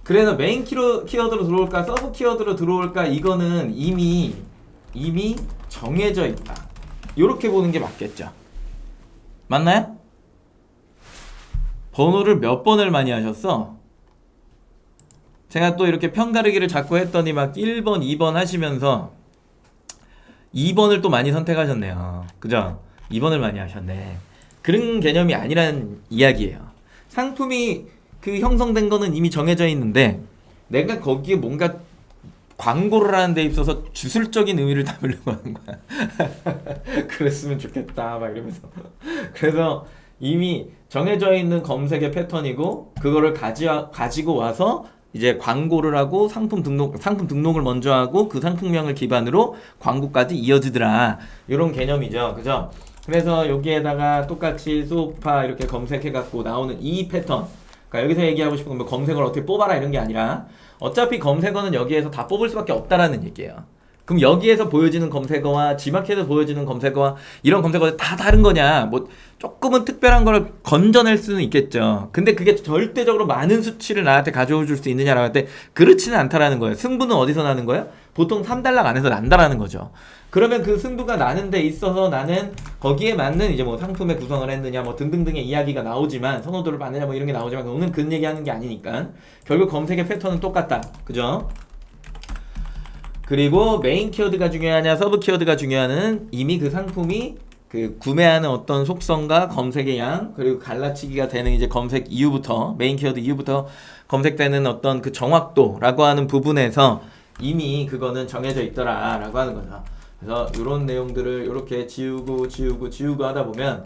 그래서 메인 키워드로 들어올까 서브 키워드로 들어올까 이거는 이미 정해져 있다. 이렇게 보는 게 맞겠죠. 맞나요? 번호를 몇 번을 많이 하셨어? 제가 또 이렇게 편가르기를 자꾸 했더니 막 1번, 2번 하시면서 2번을 또 많이 선택하셨네요. 그죠? 2번을 많이 하셨네. 그런 개념이 아니란 이야기예요. 상품이 그 형성된 거는 이미 정해져 있는데 내가 거기에 뭔가 광고를 하는 데 있어서 주술적인 의미를 담으려고 하는 거야. 그랬으면 좋겠다 막 이러면서. 그래서 이미 정해져 있는 검색의 패턴이고 그거를 가지고 와서 이제 광고를 하고 상품 등록을 먼저 하고 그 상품명을 기반으로 광고까지 이어지더라. 이런 개념이죠. 그죠? 그래서 여기에다가 똑같이 소파 이렇게 검색해 갖고 나오는 이 패턴. 그러니까 여기서 얘기하고 싶은 건 뭐 검색어를 어떻게 뽑아라 이런 게 아니라 어차피 검색어는 여기에서 다 뽑을 수밖에 없다라는 얘기예요. 그럼 여기에서 보여지는 검색어와 G마켓에서 보여지는 검색어와 이런 검색어가 다 다른 거냐? 뭐 조금은 특별한 걸 건져낼 수는 있겠죠. 근데 그게 절대적으로 많은 수치를 나한테 가져올 수 있느냐라고 할 때 그렇지는 않다라는 거예요. 승부는 어디서 나는 거예요? 보통 3단락 안에서 난다라는 거죠. 그러면 그 승부가 나는 데 있어서 나는 거기에 맞는 이제 뭐 상품의 구성을 했느냐 뭐 등등등의 이야기가 나오지만 선호도를 받느냐 뭐 이런 게 나오지만 오늘 그 얘기하는 게 아니니까 결국 검색의 패턴은 똑같다. 그죠? 그리고 메인 키워드가 중요하냐 서브 키워드가 중요하는 이미 그 상품이 그 구매하는 어떤 속성과 검색의 양 그리고 갈라치기가 되는 이제 검색 이후부터 메인 키워드 이후부터 검색되는 어떤 그 정확도라고 하는 부분에서 이미 그거는 정해져 있더라 라고 하는 거죠. 그래서 이런 내용들을 이렇게 지우고 하다 보면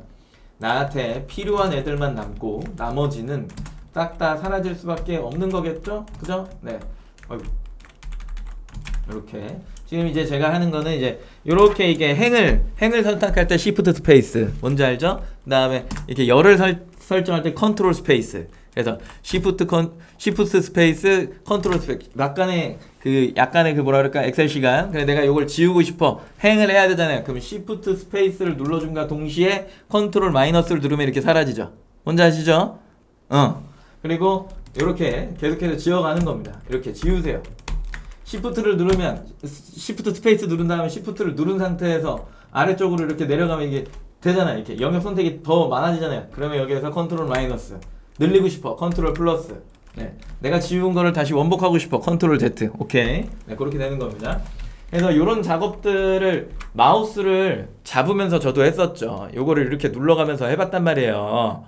나한테 필요한 애들만 남고 나머지는 싹 다 사라질 수밖에 없는 거겠죠? 그죠? 네. 어이구. 이렇게 지금 이제 제가 하는 거는 이제 이렇게 이게 행을 선택할 때 Shift 스페이스 뭔지 알죠? 그 다음에 이렇게 열을 설정할 때 컨트롤 스페이스. 그래서 Shift 스페이스 컨트롤 스페이스. 약간의 그 뭐라 그럴까 엑셀 시간. 그래 내가 이걸 지우고 싶어 행을 해야 되잖아요. 그럼 Shift 스페이스를 눌러준과 동시에 컨트롤 마이너스를 누르면 이렇게 사라지죠. 뭔지 아시죠? 그리고 이렇게 계속해서 지워가는 겁니다. 이렇게 지우세요. 시프트를 누르면 시프트 스페이스 누른 다음에 시프트를 누른 상태에서 아래쪽으로 이렇게 내려가면 이게 되잖아요. 이렇게 영역 선택이 더 많아지잖아요. 그러면 여기에서 컨트롤 마이너스 늘리고 싶어 컨트롤 플러스. 네, 내가 지운 거를 다시 원복하고 싶어 컨트롤 Z. 오케이. 네, 그렇게 되는 겁니다. 그래서 이런 작업들을 마우스를 잡으면서 저도 했었죠. 요거를 이렇게 눌러가면서 해봤단 말이에요.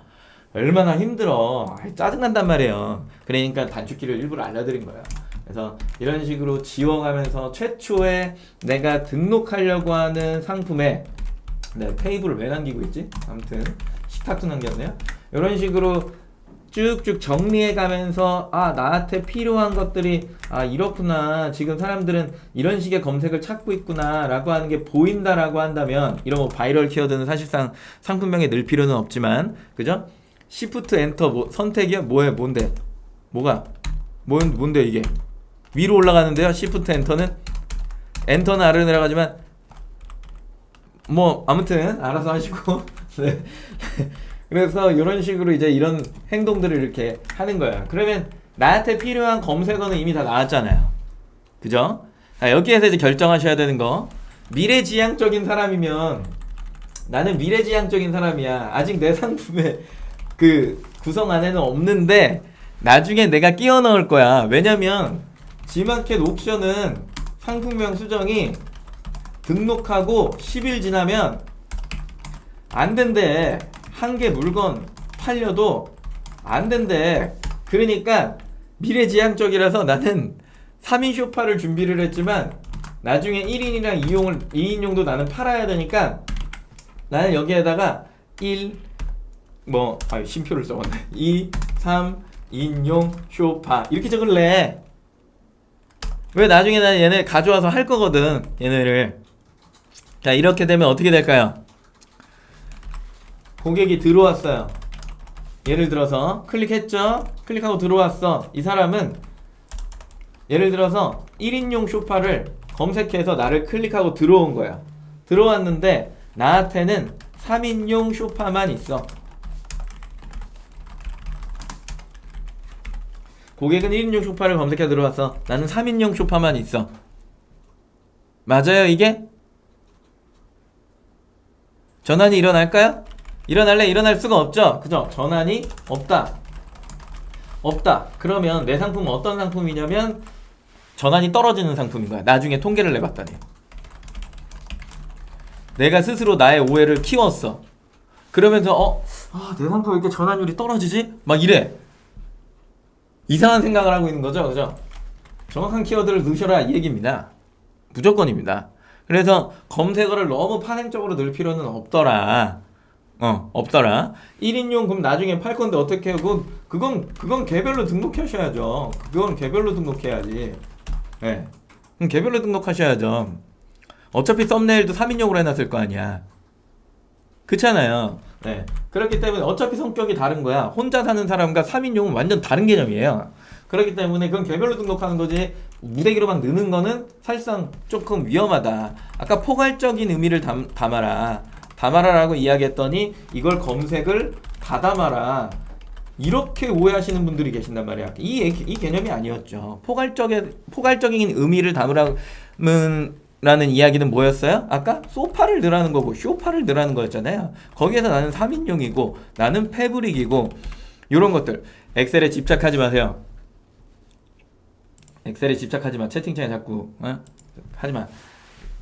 얼마나 힘들어. 짜증난단 말이에요. 그러니까 단축키를 일부러 알려드린 거예요. 그래서 이런 식으로 지워가면서 최초에 내가 등록하려고 하는 상품에 테이블을 왜 남기고 있지? 아무튼 식탁도 남겼네요. 이런 식으로 쭉쭉 정리해가면서 나한테 필요한 것들이 이렇구나 지금 사람들은 이런 식의 검색을 찾고 있구나 라고 하는 게 보인다라고 한다면 이런 뭐 바이럴 키워드는 사실상 상품명에 넣을 필요는 없지만 그죠? 시프트 엔터 선택이요? 뭔데? 뭔데 이게? 위로 올라가는데요. 시프트 엔터는 엔터는 아래로 내려가지만 뭐 아무튼 알아서 하시고 네. 그래서 이런 식으로 이제 이런 행동들을 이렇게 하는 거예요. 그러면 나한테 필요한 검색어는 이미 다 나왔잖아요. 그죠? 여기에서 이제 결정하셔야 되는 거 미래지향적인 사람이면 나는 미래지향적인 사람이야. 아직 내 상품에 그 구성 안에는 없는데 나중에 내가 끼워 넣을 거야. 왜냐면 G마켓 옵션은 상품명 수정이 등록하고 10일 지나면 안 된대. 한 개 물건 팔려도 안 된대. 그러니까 미래지향적이라서 나는 3인 쇼파를 준비를 했지만 나중에 1인이랑 2인용도 나는 팔아야 되니까 나는 여기에다가 심표를 써봤네. 2, 3, 인용 쇼파 이렇게 적을래. 왜 나중에 난 얘네 가져와서 할 거거든. 얘네를. 자 이렇게 되면 어떻게 될까요? 고객이 들어왔어요. 예를 들어서 클릭했죠? 클릭하고 들어왔어. 이 사람은 예를 들어서 1인용 소파를 검색해서 나를 클릭하고 들어온 거야. 들어왔는데 나한테는 3인용 소파만 있어. 고객은 1인용 소파를 검색해 들어왔어. 나는 3인용 소파만 있어. 맞아요 이게? 전환이 일어날까요? 일어날 수가 없죠. 그죠? 전환이 없다. 없다. 그러면 내 상품은 어떤 상품이냐면 전환이 떨어지는 상품인 거야. 나중에 통계를 내봤더니 내가 스스로 나의 오해를 키웠어. 그러면서 내 상품 왜 이렇게 전환율이 떨어지지? 막 이래. 이상한 생각을 하고 있는 거죠. 그죠? 정확한 키워드를 넣으셔라 이 얘기입니다. 무조건입니다. 그래서 검색어를 너무 파생적으로 넣을 필요는 없더라. 없더라. 1인용 그럼 나중에 팔 건데 어떻게 해요? 그건 개별로 등록하셔야죠. 그건 개별로 등록해야지. 네. 그럼 개별로 등록하셔야죠. 어차피 썸네일도 3인용으로 해놨을 거 아니야. 그렇잖아요. 네. 그렇기 때문에 어차피 성격이 다른 거야. 혼자 사는 사람과 3인용은 완전 다른 개념이에요. 그렇기 때문에 그건 개별로 등록하는 거지 무대기로 막 넣는 거는 사실상 조금 위험하다. 아까 포괄적인 의미를 담아라라고 이야기했더니 이걸 검색을 다 담아라. 이렇게 오해하시는 분들이 계신단 말이야. 이 개념이 아니었죠. 포괄적인 의미를 라는 이야기는 뭐였어요? 아까 소파를 넣으라는 거고 쇼파를 넣으라는 거였잖아요. 거기에서 나는 3인용이고 나는 패브릭이고 이런 것들 엑셀에 집착하지 마세요. 엑셀에 집착하지 마. 채팅창에 자꾸 하지 마.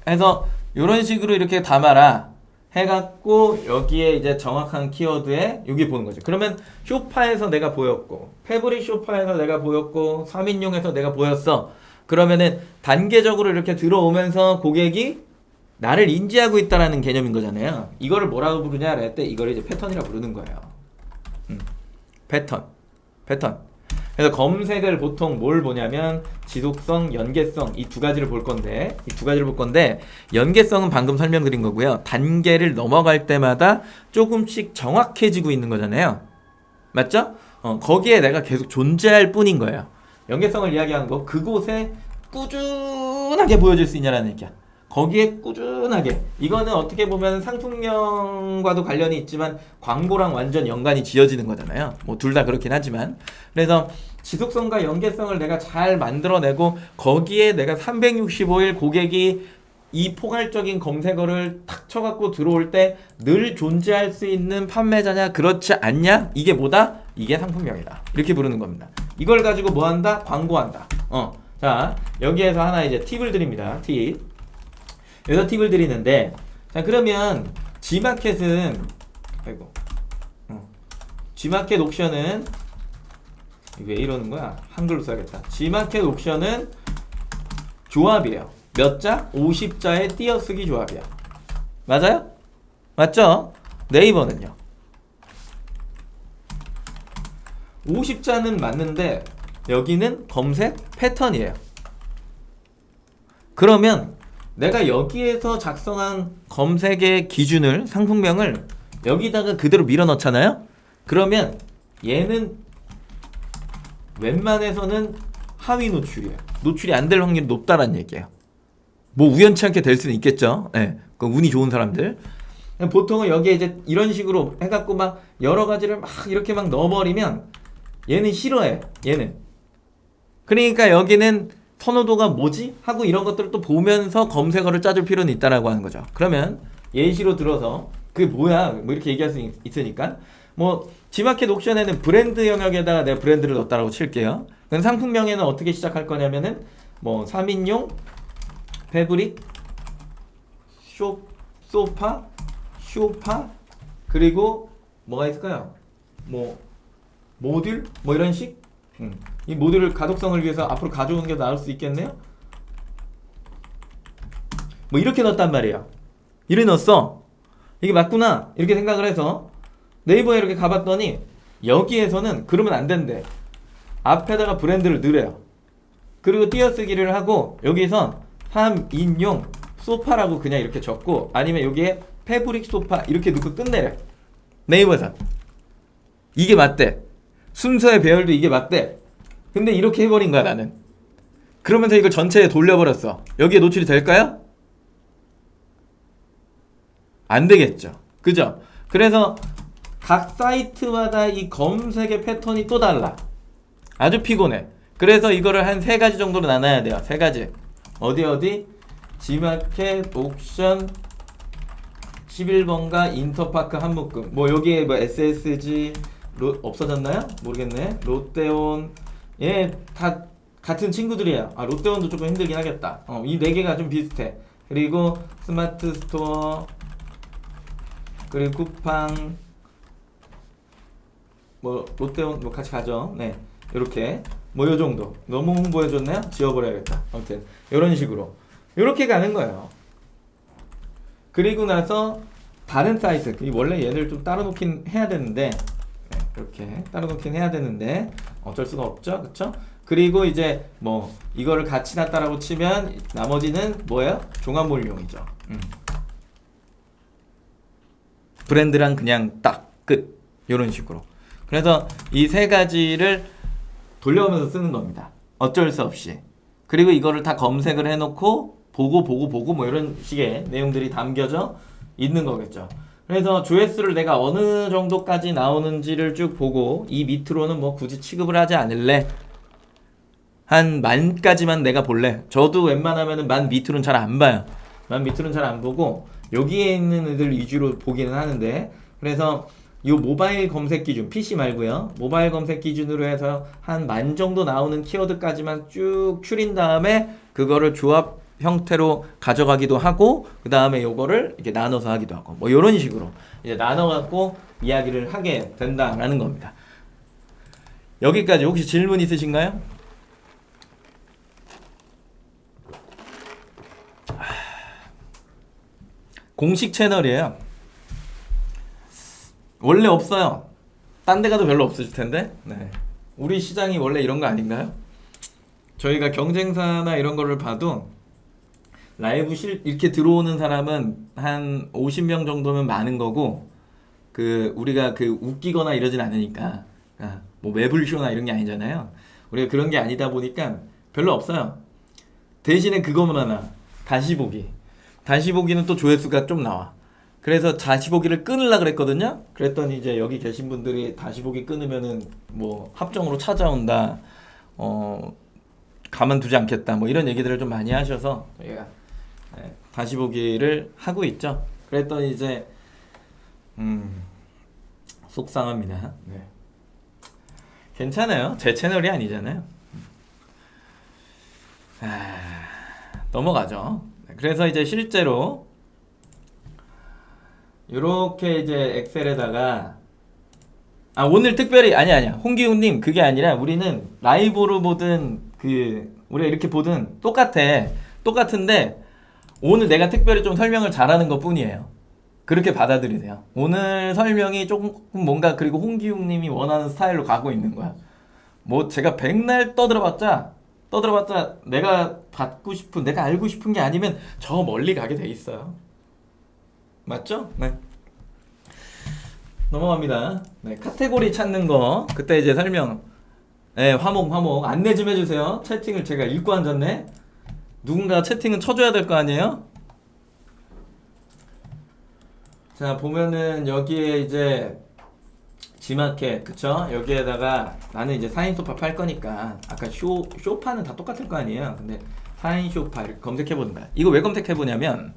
해서 이런 식으로 이렇게 담아라 해갖고 여기에 이제 정확한 키워드에 여기 보는 거죠. 그러면 쇼파에서 내가 보였고 패브릭 쇼파에서 내가 보였고 3인용에서 내가 보였어. 그러면은 단계적으로 이렇게 들어오면서 고객이 나를 인지하고 있다라는 개념인 거잖아요. 이거를 뭐라고 부르냐 할 때 이걸 이제 패턴이라고 부르는 거예요. 패턴. 그래서 검색을 보통 뭘 보냐면 지속성, 연계성 이 두 가지를 볼 건데 연계성은 방금 설명드린 거고요. 단계를 넘어갈 때마다 조금씩 정확해지고 있는 거잖아요. 맞죠? 거기에 내가 계속 존재할 뿐인 거예요. 연계성을 이야기하는 거 그곳에 꾸준하게 보여줄 수 있냐라는 얘기야. 거기에 꾸준하게 이거는 어떻게 보면 상품명과도 관련이 있지만 광고랑 완전 연관이 지어지는 거잖아요. 뭐 둘 다 그렇긴 하지만 그래서 지속성과 연계성을 내가 잘 만들어내고 거기에 내가 365일 고객이 이 포괄적인 검색어를 탁 쳐갖고 들어올 때 늘 존재할 수 있는 판매자냐 그렇지 않냐 이게 뭐다? 이게 상품명이다. 이렇게 부르는 겁니다. 이걸 가지고 뭐 한다? 광고한다. 자 여기에서 하나 이제 팁을 드립니다. 여기서 팁을 드리는데 자 그러면 G마켓은 G마켓 옥션은 왜 이러는 거야? 한글로 써야겠다. G마켓 옥션은 조합이에요. 몇 자? 50자의 띄어쓰기 조합이야. 맞아요? 맞죠? 네이버는요. 50자는 맞는데 여기는 검색 패턴이에요. 그러면 내가 여기에서 작성한 검색의 기준을 상품명을 여기다가 그대로 밀어 넣잖아요. 그러면 얘는 웬만해서는 하위 노출이에요. 노출이 안 될 확률이 높다라는 얘기예요. 뭐 우연치 않게 될 수는 있겠죠. 네, 그 운이 좋은 사람들. 보통은 여기에 이제 이런 식으로 해갖고 막 여러 가지를 막 이렇게 막 넣어버리면 얘는 싫어해. 얘는. 그러니까 여기는 선호도가 뭐지? 하고 이런 것들을 또 보면서 검색어를 짜줄 필요는 있다라고 하는 거죠. 그러면 예시로 들어서 그게 뭐야? 뭐 이렇게 얘기할 수 있으니까 뭐 G마켓 옥션에는 브랜드 영역에다가 내가 브랜드를 넣었다라고 칠게요. 그럼 상품명에는 어떻게 시작할 거냐면은 뭐 3인용 패브릭 소파 쇼파 그리고 뭐가 있을까요? 뭐 모듈 뭐 이런 식? 이 모듈을 가독성을 위해서 앞으로 가져오는 게 나을 수 있겠네요. 뭐 이렇게 넣었단 말이에요. 이렇게 넣었어. 이게 맞구나 이렇게 생각을 해서 네이버에 이렇게 가봤더니 여기에서는 그러면 안 된대. 앞에다가 브랜드를 넣으래요. 그리고 띄어쓰기를 하고 여기서 3인용 소파라고 그냥 이렇게 적고 아니면 여기에 패브릭 소파 이렇게 넣고 끝내래. 네이버에서 이게 맞대. 순서의 배열도 이게 맞대. 근데 이렇게 해버린 거야 나는. 그러면서 이걸 전체에 돌려버렸어. 여기에 노출이 될까요? 안 되겠죠. 그죠? 그래서 각 사이트마다 이 검색의 패턴이 또 달라. 아주 피곤해. 그래서 이거를 한 3가지 정도로 나눠야 돼요. 3가지. 어디? G마켓, 옥션, 11번가, 인터파크 한묶음. 뭐 여기에 뭐 SSG, 없어졌나요? 모르겠네. 롯데온 얘 다 같은 친구들이에요. 아 롯데온도 조금 힘들긴 하겠다. 이 네 개가 좀 비슷해. 그리고 스마트 스토어 그리고 쿠팡 뭐 롯데온 뭐 같이 가죠. 네 이렇게 뭐 요 정도. 너무 홍보해줬나요? 지워버려야겠다. 아무튼 이런 식으로 이렇게 가는 거예요. 그리고 나서 다른 사이트 원래 얘를 좀 따로 놓긴 해야 되는데 네, 이렇게 따로 놓긴 해야 되는데 어쩔 수가 없죠, 그쵸? 그리고 이제 뭐 이거를 같이 놨다라고 치면 나머지는 뭐예요? 종합몰용이죠. 브랜드랑 그냥 딱 끝. 이런 식으로. 그래서 이 세 가지를 돌려오면서 쓰는 겁니다. 어쩔 수 없이. 그리고 이거를 다 검색을 해놓고 보고 뭐 이런 식의 내용들이 담겨져 있는 거겠죠. 그래서 조회수를 내가 어느 정도까지 나오는지를 쭉 보고 이 밑으로는 뭐 굳이 취급을 하지 않을래. 한 10,000까지만 내가 볼래. 저도 웬만하면은 10,000 밑으로는 잘 안 봐요. 10,000 밑으로는 잘 안 보고 여기에 있는 애들 위주로 보기는 하는데 그래서 이 모바일 검색 기준, PC 말고요. 모바일 검색 기준으로 해서 한 10,000 정도 나오는 키워드까지만 쭉 추린 다음에 그거를 조합 형태로 가져가기도 하고 그 다음에 요거를 이렇게 나눠서 하기도 하고 뭐 이런 식으로 이제 나눠갖고 이야기를 하게 된다라는 겁니다. 여기까지 혹시 질문 있으신가요? 공식 채널이에요. 원래 없어요. 딴 데 가도 별로 없을 텐데. 네. 우리 시장이 원래 이런 거 아닌가요? 저희가 경쟁사나 이런 거를 봐도 라이브 이렇게 들어오는 사람은 한 50명 정도면 많은 거고 우리가 웃기거나 이러진 않으니까 뭐 매불쇼나 이런 게 아니잖아요. 우리가 그런 게 아니다 보니까 별로 없어요. 대신에 그거만 하나 다시 보기는 또 조회수가 좀 나와. 그래서 다시 보기를 끊으려고 그랬거든요. 그랬더니 이제 여기 계신 분들이 다시 보기 끊으면은 뭐 합정으로 찾아온다. 가만두지 않겠다. 뭐 이런 얘기들을 좀 많이 하셔서 저희가 다시 보기를 하고 있죠. 그랬더니 이제 속상합니다. 네. 괜찮아요. 제 채널이 아니잖아요. 넘어가죠. 그래서 이제 실제로 이렇게 이제 엑셀에다가 오늘 특별히 아니야 홍기훈님 그게 아니라 우리는 라이브로 보든 우리가 이렇게 보든 똑같은데 오늘 내가 특별히 좀 설명을 잘하는 것 뿐이에요. 그렇게 받아들이세요. 오늘 설명이 조금 뭔가 그리고 홍기훈님이 원하는 스타일로 가고 있는 거야. 뭐 제가 백날 떠들어봤자 내가 내가 알고 싶은 게 아니면 저 멀리 가게 돼 있어요. 맞죠? 네. 넘어갑니다. 네, 카테고리 찾는 거 그때 이제 설명. 네, 화목 안내 좀 해주세요. 채팅을 제가 읽고 앉았네. 누군가 채팅은 쳐줘야 될 거 아니에요? 자 보면은 여기에 이제 G마켓 그쵸? 여기에다가 나는 이제 4인 소파 팔 거니까 아까 쇼파는 다 똑같을 거 아니에요. 근데 4인 쇼파 이렇게 검색해보는 거야. 이거 왜 검색해보냐면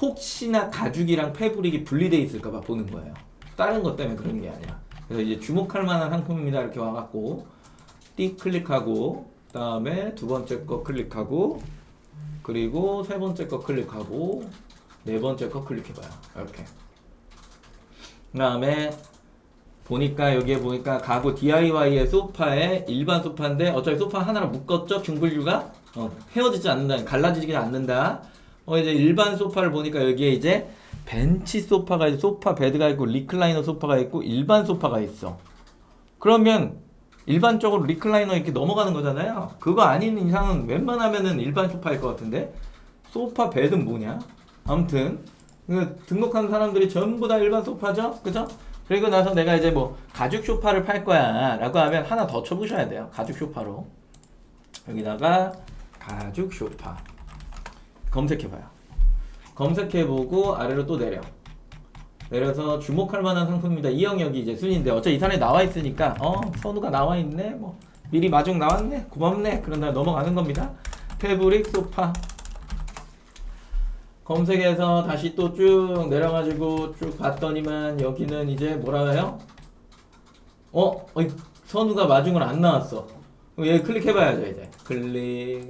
혹시나 가죽이랑 패브릭이 분리돼 있을까봐 보는 거예요. 다른 것 때문에 그런 게 아니라. 그래서 이제 주목할 만한 상품입니다. 이렇게 와갖고 띡 클릭하고 그 다음에 두 번째 거 클릭하고 그리고 세 번째 거 클릭하고 네 번째 거 클릭해봐요. 이렇게. 그 다음에 보니까 여기에 보니까 가구 DIY의 소파에 일반 소파인데 어차피 소파 하나로 묶었죠. 균분류가 헤어지지 않는다. 갈라지지 않는다. 이제 일반 소파를 보니까 여기에 이제 벤치 소파가 있고 소파 베드가 있고 리클라이너 소파가 있고 일반 소파가 있어. 그러면 일반적으로 리클라이너 이렇게 넘어가는 거잖아요. 그거 아닌 이상은 웬만하면은 일반 소파일 것 같은데 소파 베드는 뭐냐? 아무튼 등록한 사람들이 전부 다 일반 소파죠, 그죠? 그리고 나서 내가 이제 뭐 가죽 소파를 팔 거야 라고 하면 하나 더 쳐보셔야 돼요. 가죽 소파로 여기다가 가죽 소파 검색해봐요. 검색해보고 아래로 또 내려서 주목할 만한 상품입니다. 이 영역이 이제 순위인데 어차피 이 산에 나와 있으니까 선우가 나와 있네, 뭐 미리 마중 나왔네, 고맙네, 그런 다음에 넘어가는 겁니다. 패브릭 소파 검색해서 다시 또 쭉 내려가지고 쭉 봤더니만 여기는 이제 뭐라 해요? 선우가 마중을 안 나왔어. 그럼 얘 클릭해봐야죠 이제. 클릭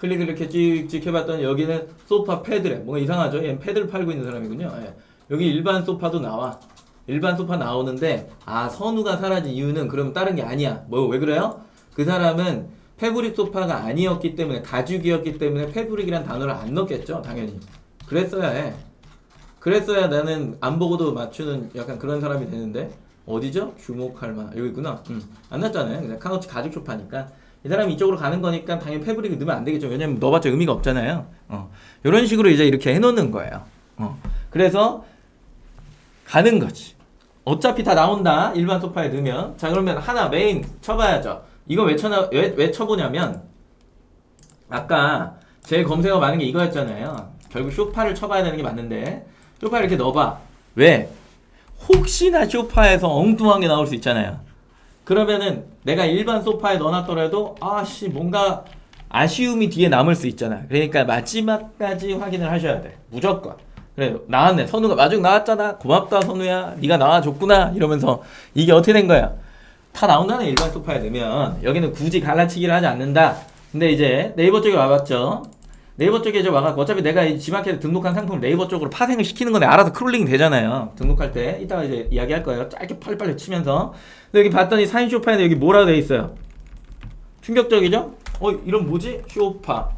이렇게 찍찍 해봤더니 여기는 소파 패드래. 뭔가 이상하죠? 얘는 패드를 팔고 있는 사람이군요. 예. 여기 일반 소파도 나와. 일반 소파 나오는데 선우가 사라진 이유는 그러면 다른 게 아니야. 왜 그래요? 그 사람은 패브릭 소파가 아니었기 때문에, 가죽이었기 때문에 패브릭이란 단어를 안 넣겠죠 당연히. 그랬어야 해. 그랬어야 나는 안 보고도 맞추는 약간 그런 사람이 되는데, 어디죠? 주목할 만한, 여기 있구나. 안 났잖아요. 그냥 카우치 가죽 소파니까 이 사람이 이쪽으로 가는 거니까 당연히 패브릭을 넣으면 안 되겠죠. 왜냐면 넣어봤자 의미가 없잖아요. 이런 식으로 이제 이렇게 해놓는 거예요. 그래서 가는 거지. 어차피 다 나온다. 일반 소파에 넣으면. 자, 그러면 하나 메인 쳐봐야죠. 이거 왜 쳐보냐면, 아까 제일 검색어 많은 게 이거였잖아요. 결국 쇼파를 쳐봐야 되는 게 맞는데, 쇼파 이렇게 넣어봐. 왜? 혹시나 쇼파에서 엉뚱한 게 나올 수 있잖아요. 그러면은 내가 일반 소파에 넣어놨더라도 뭔가 아쉬움이 뒤에 남을 수 있잖아. 그러니까 마지막까지 확인을 하셔야 돼. 무조건. 그래, 나왔네. 선우가 마중 나왔잖아. 고맙다 선우야. 네가 나와줬구나. 이러면서 이게 어떻게 된 거야? 다 나온다네. 일반 소파에 넣으면. 여기는 굳이 갈라치기를 하지 않는다. 근데 이제 네이버 쪽에 와봤죠. 네이버 쪽에 이제 와갖고 어차피 내가 이 지마켓에 등록한 상품을 네이버 쪽으로 파생을 시키는 건데 알아서 크롤링 되잖아요. 등록할 때. 이따가 이제 이야기할 거예요. 짧게 빨리빨리 치면서. 근데 여기 봤더니 사인 쇼파인데 여기 뭐라고 돼 있어요? 충격적이죠? 이런 뭐지? 쇼파.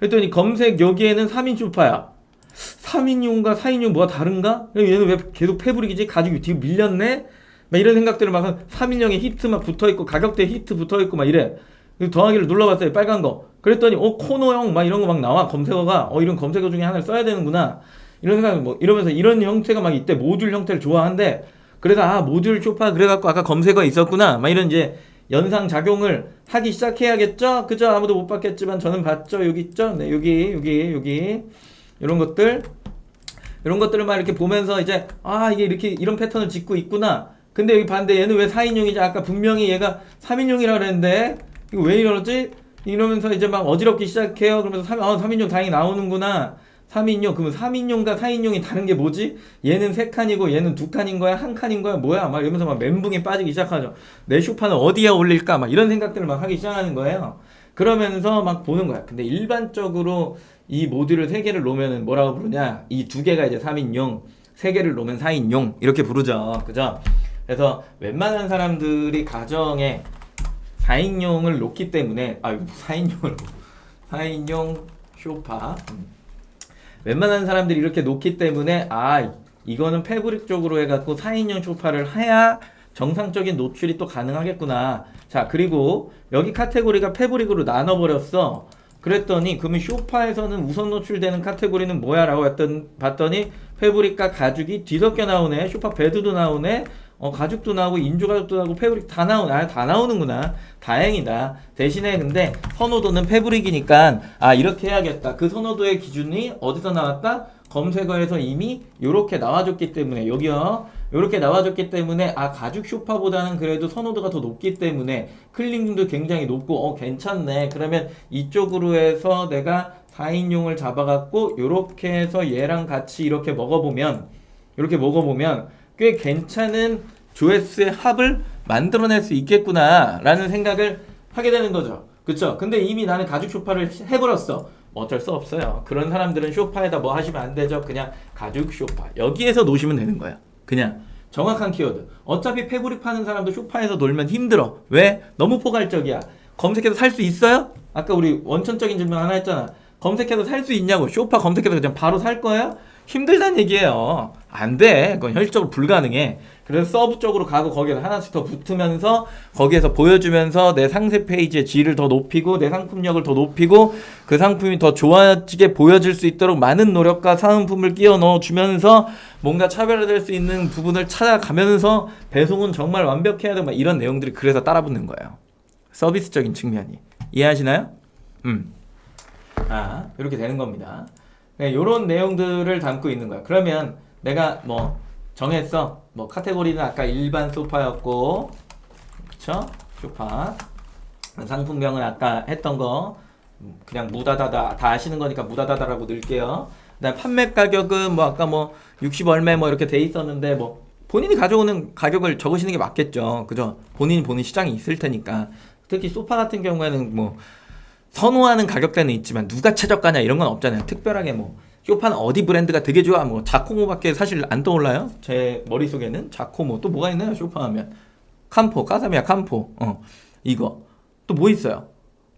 그랬더니 검색 여기에는 3인 쇼파야. 3인용과 4인용 뭐가 다른가? 얘는 왜 계속 패브릭이지? 가죽이 뒤로 밀렸네? 막 이런 생각들을 막 3인용에 히트 막 붙어있고 가격대에 히트 붙어있고 막 이래. 더하기를 눌러봤어요. 빨간 거. 그랬더니 코너형 막 이런 거 막 나와. 검색어가 이런 검색어 중에 하나를 써야 되는구나. 이런 생각 이러면서 이런 형태가 막 있대. 모듈 형태를 좋아한대. 그래서 모듈 쇼파 그래갖고 아까 검색어 있었구나. 막 이런 이제 연상 작용을 하기 시작해야겠죠? 그죠? 아무도 못 봤겠지만 저는 봤죠. 여기 있죠? 네, 여기. 이런 것들을 막 이렇게 보면서 이제 이게 이렇게 이런 패턴을 짓고 있구나. 근데 여기 봤는데 얘는 왜 4인용이지? 아까 분명히 얘가 3인용이라 그랬는데 이거 왜 이러지? 이러면서 이제 막 어지럽기 시작해요. 그러면서 3인용 다행히 나오는구나. 3인용. 그러면 3인용과 4인용이 다른 게 뭐지? 얘는 3칸이고 얘는 2칸인 거야? 1칸인 거야? 뭐야? 막 이러면서 막 멘붕에 빠지기 시작하죠. 내 쇼파는 어디에 올릴까? 막 이런 생각들을 막 하기 시작하는 거예요. 그러면서 막 보는 거야. 근데 일반적으로 이 모듈을 3개를 놓으면 뭐라고 부르냐? 이 2개가 이제 3인용, 3개를 놓으면 4인용 이렇게 부르죠. 그죠? 그래서 웬만한 사람들이 가정에 4인용을 놓기 때문에 4인용 쇼파 웬만한 사람들이 이렇게 놓기 때문에 이거는 패브릭 쪽으로 해갖고 4인용 쇼파를 해야 정상적인 노출이 또 가능하겠구나. 자, 그리고 여기 카테고리가 패브릭으로 나눠버렸어. 그랬더니 그러면 쇼파에서는 우선 노출되는 카테고리는 뭐야? 라고 봤더니 패브릭과 가죽이 뒤섞여 나오네. 쇼파 베드도 나오네. 가죽도 나오고 인조가죽도 나오고 패브릭 다 나오네. 다 나오는구나. 다행이다. 대신에 근데 선호도는 패브릭이니까 이렇게 해야겠다. 그 선호도의 기준이 어디서 나왔다? 검색어에서 이미 요렇게 나와줬기 때문에 여기요. 요렇게 나와줬기 때문에 가죽 쇼파보다는 그래도 선호도가 더 높기 때문에 클릭률도 굉장히 높고 괜찮네. 그러면 이쪽으로 해서 내가 4인용을 잡아갖고 요렇게 해서 얘랑 같이 이렇게 먹어보면 꽤 괜찮은 조회수의 합을 만들어낼 수 있겠구나 라는 생각을 하게 되는 거죠. 그쵸? 근데 이미 나는 가죽 쇼파를 해버렸어. 어쩔 수 없어요. 그런 사람들은 쇼파에다 뭐 하시면 안 되죠. 그냥 가죽 쇼파 여기에서 놓으시면 되는 거야. 그냥 정확한 키워드. 어차피 패브릭 파는 사람도 쇼파에서 놀면 힘들어. 왜? 너무 포괄적이야. 검색해서 살 수 있어요? 아까 우리 원천적인 질문 하나 했잖아. 검색해서 살 수 있냐고. 쇼파 검색해서 그냥 바로 살 거야? 힘들다는 얘기예요. 안 돼. 그건 현실적으로 불가능해. 그래서 서브 쪽으로 가고 거기에 하나씩 더 붙으면서 거기에서 보여주면서 내 상세 페이지의 질을 더 높이고 내 상품력을 더 높이고 그 상품이 더 좋아지게 보여질 수 있도록 많은 노력과 사은품을 끼워 넣어주면서 뭔가 차별화될 수 있는 부분을 찾아가면서 배송은 정말 완벽해야 돼. 막 이런 내용들이 그래서 따라붙는 거예요. 서비스적인 측면이. 이해하시나요? 이렇게 되는 겁니다. 네, 요런 내용들을 담고 있는 거야. 그러면 내가 뭐 정했어. 뭐 카테고리는 아까 일반 소파였고, 그쵸? 소파. 상품명은 아까 했던 거 그냥 무다다다 다 아시는 거니까 무다다다라고 넣을게요. 그다음 판매 가격은 뭐 아까 뭐 60 얼마 뭐 이렇게 돼 있었는데 뭐 본인이 가져오는 가격을 적으시는 게 맞겠죠. 그죠? 본인이 보는 시장이 있을 테니까. 특히 소파 같은 경우에는 뭐 선호하는 가격대는 있지만 누가 최저가냐 이런 건 없잖아요. 특별하게 뭐 쇼파는 어디 브랜드가 되게 좋아 뭐 자코모밖에 사실 안 떠올라요. 제 머릿속에는 자코모 또 뭐가 있나요? 쇼파 하면 캄포, 카사미야 캄포 이거 또 뭐 있어요?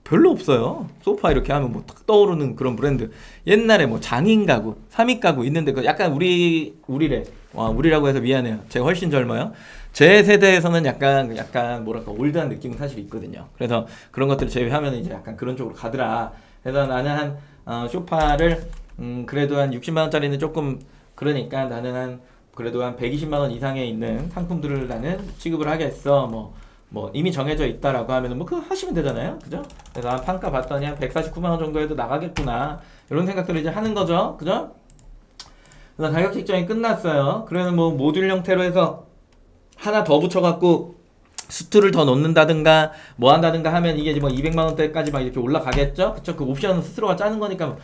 별로 없어요. 소파 이렇게 하면 뭐 딱 떠오르는 그런 브랜드. 옛날에 뭐 장인 가구, 삼익 가구 있는데 그 약간 우리래. 와, 우리라고 해서 미안해요. 제가 훨씬 젊어요. 제 세대에서는 약간 뭐랄까 올드한 느낌은 사실 있거든요. 그래서 그런 것들을 제외하면 이제 약간 그런 쪽으로 가더라. 그래서 나는 쇼파를 그래도 한 60만 원짜리는 조금 그러니까 나는 그래도 한 120만 원 이상에 있는 상품들을 나는 취급을 하겠어. 뭐 이미 정해져 있다라고 하면은 뭐 그거 하시면 되잖아요. 그죠? 그래서 한 판가 봤더니 한 149만 원 정도에도 나가겠구나. 이런 생각들을 이제 하는 거죠. 그죠? 그래서 가격 책정이 끝났어요. 그러면 뭐 모듈 형태로 해서 하나 더 붙여갖고 수트를 더 넣는다든가 뭐 한다든가 하면 이게 뭐 200만 원대까지 막 이렇게 올라가겠죠? 그쵸? 그 옵션은 스스로가 짜는 거니까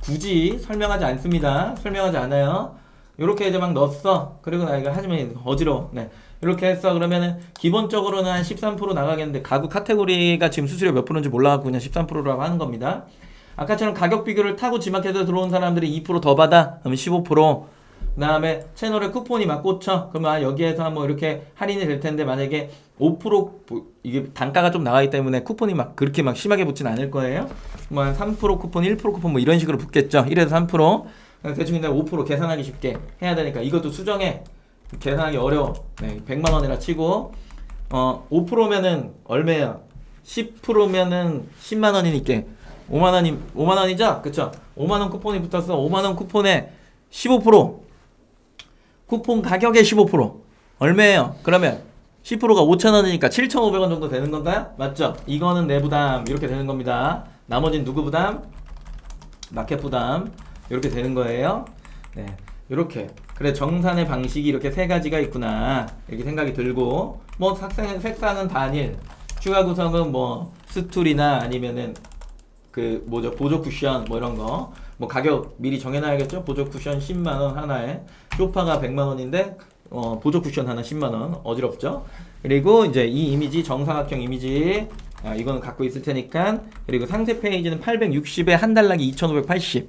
굳이 설명하지 않습니다. 설명하지 않아요. 요렇게 이제 막 넣었어. 그리고 나 이거 하지만 어지러워. 네. 이렇게 했어. 그러면은 기본적으로는 한 13% 나가겠는데 가구 카테고리가 지금 수수료 몇 프로인지 몰라갖고 그냥 13%라고 하는 겁니다. 아까처럼 가격 비교를 타고 지마켓에서 들어온 사람들이 2% 더 받아. 그러면 15%. 그 다음에 채널에 쿠폰이 막 꽂혀. 그러면 여기에서 뭐 이렇게 할인이 될 텐데 만약에 5% 이게 단가가 좀 나가기 때문에 쿠폰이 막 그렇게 막 심하게 붙진 않을 거예요. 뭐 한 3% 쿠폰, 1% 쿠폰 뭐 이런 식으로 붙겠죠. 1에서 3%. 대충 근데 5% 계산하기 쉽게 해야 되니까 이것도 수정해. 계산하기 어려워. 네, 100만 원이라 치고 5%면은 얼마예요? 10%면은 10만 원이니까 5만 원이죠? 그쵸? 5만 원 쿠폰이 붙었어. 5만 원 쿠폰에 15% 쿠폰 가격의 15% 얼마예요? 그러면 10%가 5천 원이니까 7,500원 정도 되는 건가요? 맞죠? 이거는 내 부담 이렇게 되는 겁니다. 나머지는 누구 부담? 마켓 부담 이렇게 되는 거예요. 네, 이렇게 그래 정산의 방식이 이렇게 세 가지가 있구나 이렇게 생각이 들고 뭐 색상은 단일 추가 구성은 뭐 스툴이나 아니면은 그 뭐죠 보조 쿠션 뭐 이런 거 뭐 가격 미리 정해놔야겠죠. 보조 쿠션 10만 원 하나에 소파가 100만 원인데 보조 쿠션 하나 10만 원 어지럽죠. 그리고 이제 이 이미지 정사각형 이미지 이거는 갖고 있을 테니까 그리고 상세 페이지는 860에 한 달락이 2580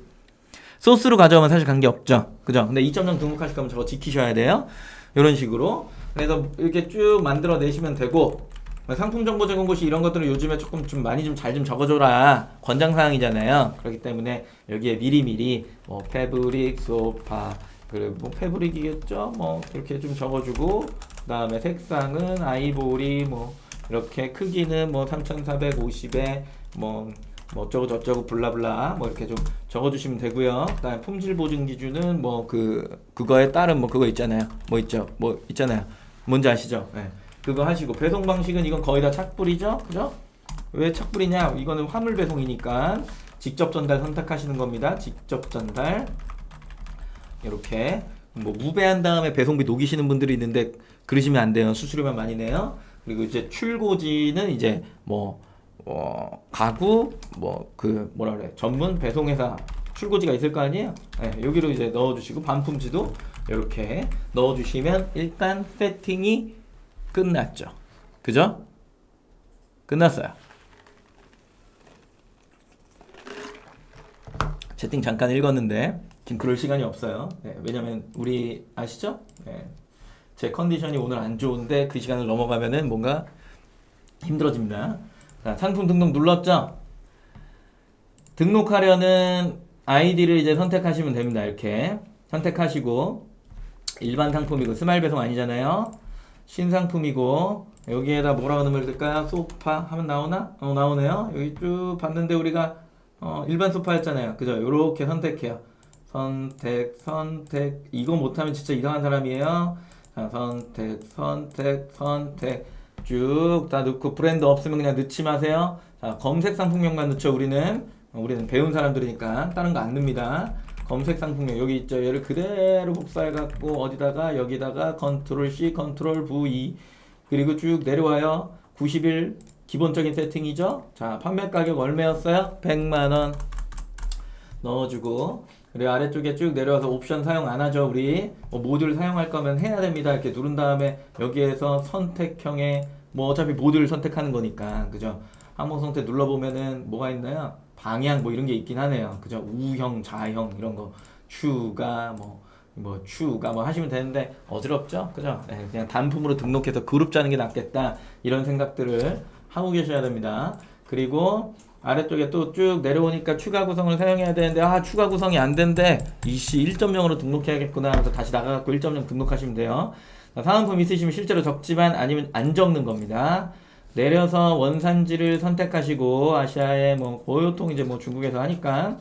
소스로 가져오면 사실 관계없죠. 그죠? 근데 2.0 등록하실 거면 저거 지키셔야 돼요. 이런 식으로. 그래서 이렇게 쭉 만들어 내시면 되고 상품 정보 제공고시 이런 것들은 요즘에 조금 좀 많이 좀 잘 좀 적어줘라 권장사항이잖아요. 그렇기 때문에 여기에 미리미리 뭐 패브릭, 소파 그리고 뭐 패브릭이겠죠. 뭐 이렇게 좀 적어주고 그다음에 색상은 아이보리 뭐 이렇게 크기는 뭐 3450에 뭐 어쩌고 저쩌고 블라블라 뭐 이렇게 좀 적어주시면 되고요. 그다음에 품질 보증 기준은 뭐 그거에 따른 뭐 그거 있잖아요. 뭐 있죠. 뭐 있잖아요. 뭔지 아시죠? 네. 그거 하시고 배송 방식은 이건 거의 다 착불이죠. 그죠? 왜 착불이냐? 이거는 화물 배송이니까 직접 전달 선택하시는 겁니다. 직접 전달. 이렇게 뭐 무배한 다음에 배송비 녹이시는 분들이 있는데 그러시면 안 돼요. 수수료만 많이 내요. 그리고 이제 출고지는 이제 뭐 가구 뭐 그 뭐라 그래 전문 배송회사 출고지가 있을 거 아니에요. 네, 여기로 이제 넣어주시고 반품지도 이렇게 넣어주시면 일단 세팅이 끝났죠. 그죠? 끝났어요. 채팅 잠깐 읽었는데 지금 그럴 시간이 없어요. 네, 왜냐면 우리 아시죠? 네, 제 컨디션이 오늘 안 좋은데 그 시간을 넘어가면은 뭔가 힘들어집니다. 자, 상품 등록 눌렀죠? 등록하려는 아이디를 이제 선택하시면 됩니다. 이렇게 선택하시고 일반 상품이고 스마일 배송 아니잖아요. 신상품이고 여기에다 뭐라고 넣으면 될까요? 소파 하면 나오나? 나오네요. 여기 쭉 봤는데 우리가 일반 소파였잖아요. 그죠? 요렇게 선택해요. 선택 이거 못하면 진짜 이상한 사람이에요. 자, 선택 쭉 다 넣고 브랜드 없으면 그냥 넣지 마세요. 자, 검색 상품명만 넣죠. 우리는 배운 사람들이니까 다른 거 안 넣습니다. 검색 상품명 여기 있죠. 얘를 그대로 복사해 갖고 어디다가 여기다가 컨트롤 C 컨트롤 V 그리고 쭉 내려와요. 90일 기본적인 세팅이죠. 자, 판매 가격 얼마였어요? 100만 원 넣어주고 그리고 아래쪽에 쭉 내려와서 옵션 사용 안 하죠. 우리 뭐 모듈 사용할 거면 해야 됩니다. 이렇게 누른 다음에 여기에서 선택형에 뭐 어차피 모듈 선택하는 거니까 그죠? 항목 선택 눌러보면은 뭐가 있나요? 방향 뭐 이런 게 있긴 하네요. 그죠? 우형, 좌형 이런 거 추가 뭐 추가 뭐 하시면 되는데 어지럽죠? 그죠? 네, 그냥 단품으로 등록해서 그룹 짜는 게 낫겠다 이런 생각들을 하고 계셔야 됩니다. 그리고 아래쪽에 또 쭉 내려오니까 추가 구성을 사용해야 되는데 추가 구성이 안 된대. 이씨 1.0으로 등록해야겠구나 하면서 다시 나가갖고 1.0 등록하시면 돼요. 사은품 있으시면 실제로 적지만 아니면 안 적는 겁니다. 내려서 원산지를 선택하시고 아시아의 뭐 보통 이제 뭐 중국에서 하니까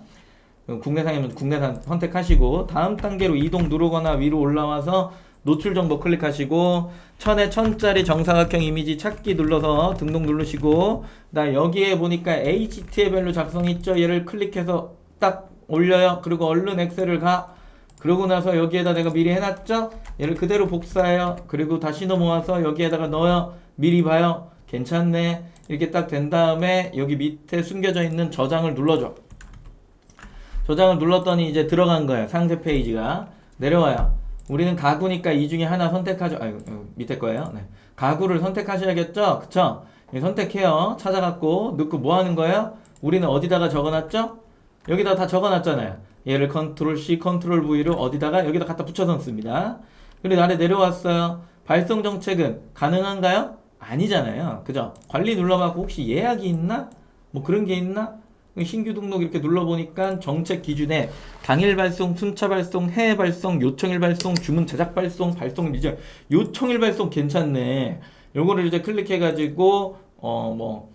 국내산이면 국내산 선택하시고 다음 단계로 이동 누르거나 위로 올라와서 노출 정보 클릭하시고 1000에 1000짜리 정사각형 이미지 찾기 눌러서 등록 누르시고 나 여기에 보니까 HTML로 작성 있죠. 얘를 클릭해서 딱 올려요. 그리고 얼른 엑셀을 가. 그러고 나서 여기에다 내가 미리 해놨죠. 얘를 그대로 복사해요. 그리고 다시 넘어와서 여기에다가 넣어요. 미리 봐요. 괜찮네. 이렇게 딱 된 다음에 여기 밑에 숨겨져 있는 저장을 눌러줘. 저장을 눌렀더니 이제 들어간 거예요. 상세 페이지가 내려와요. 우리는 가구니까 이 중에 하나 선택하죠. 밑에 거예요. 네. 가구를 선택하셔야겠죠? 그쵸? 선택해요. 찾아갖고 넣고 뭐 하는 거예요? 우리는 어디다가 적어놨죠? 여기다 다 적어놨잖아요. 얘를 컨트롤 C, 컨트롤 V로 어디다가 여기다 갖다 붙여서 씁니다. 그리고 아래 내려왔어요. 발송 정책은 가능한가요? 아니잖아요. 그죠? 관리 눌러봐고 혹시 예약이 있나? 뭐 그런 게 있나? 신규 등록 이렇게 눌러보니까 정책 기준에 당일 발송, 순차 발송, 해외 발송, 요청일 발송, 주문 제작 발송, 발송 미정, 요청일 발송 괜찮네. 요거를 이제 클릭해가지고 뭐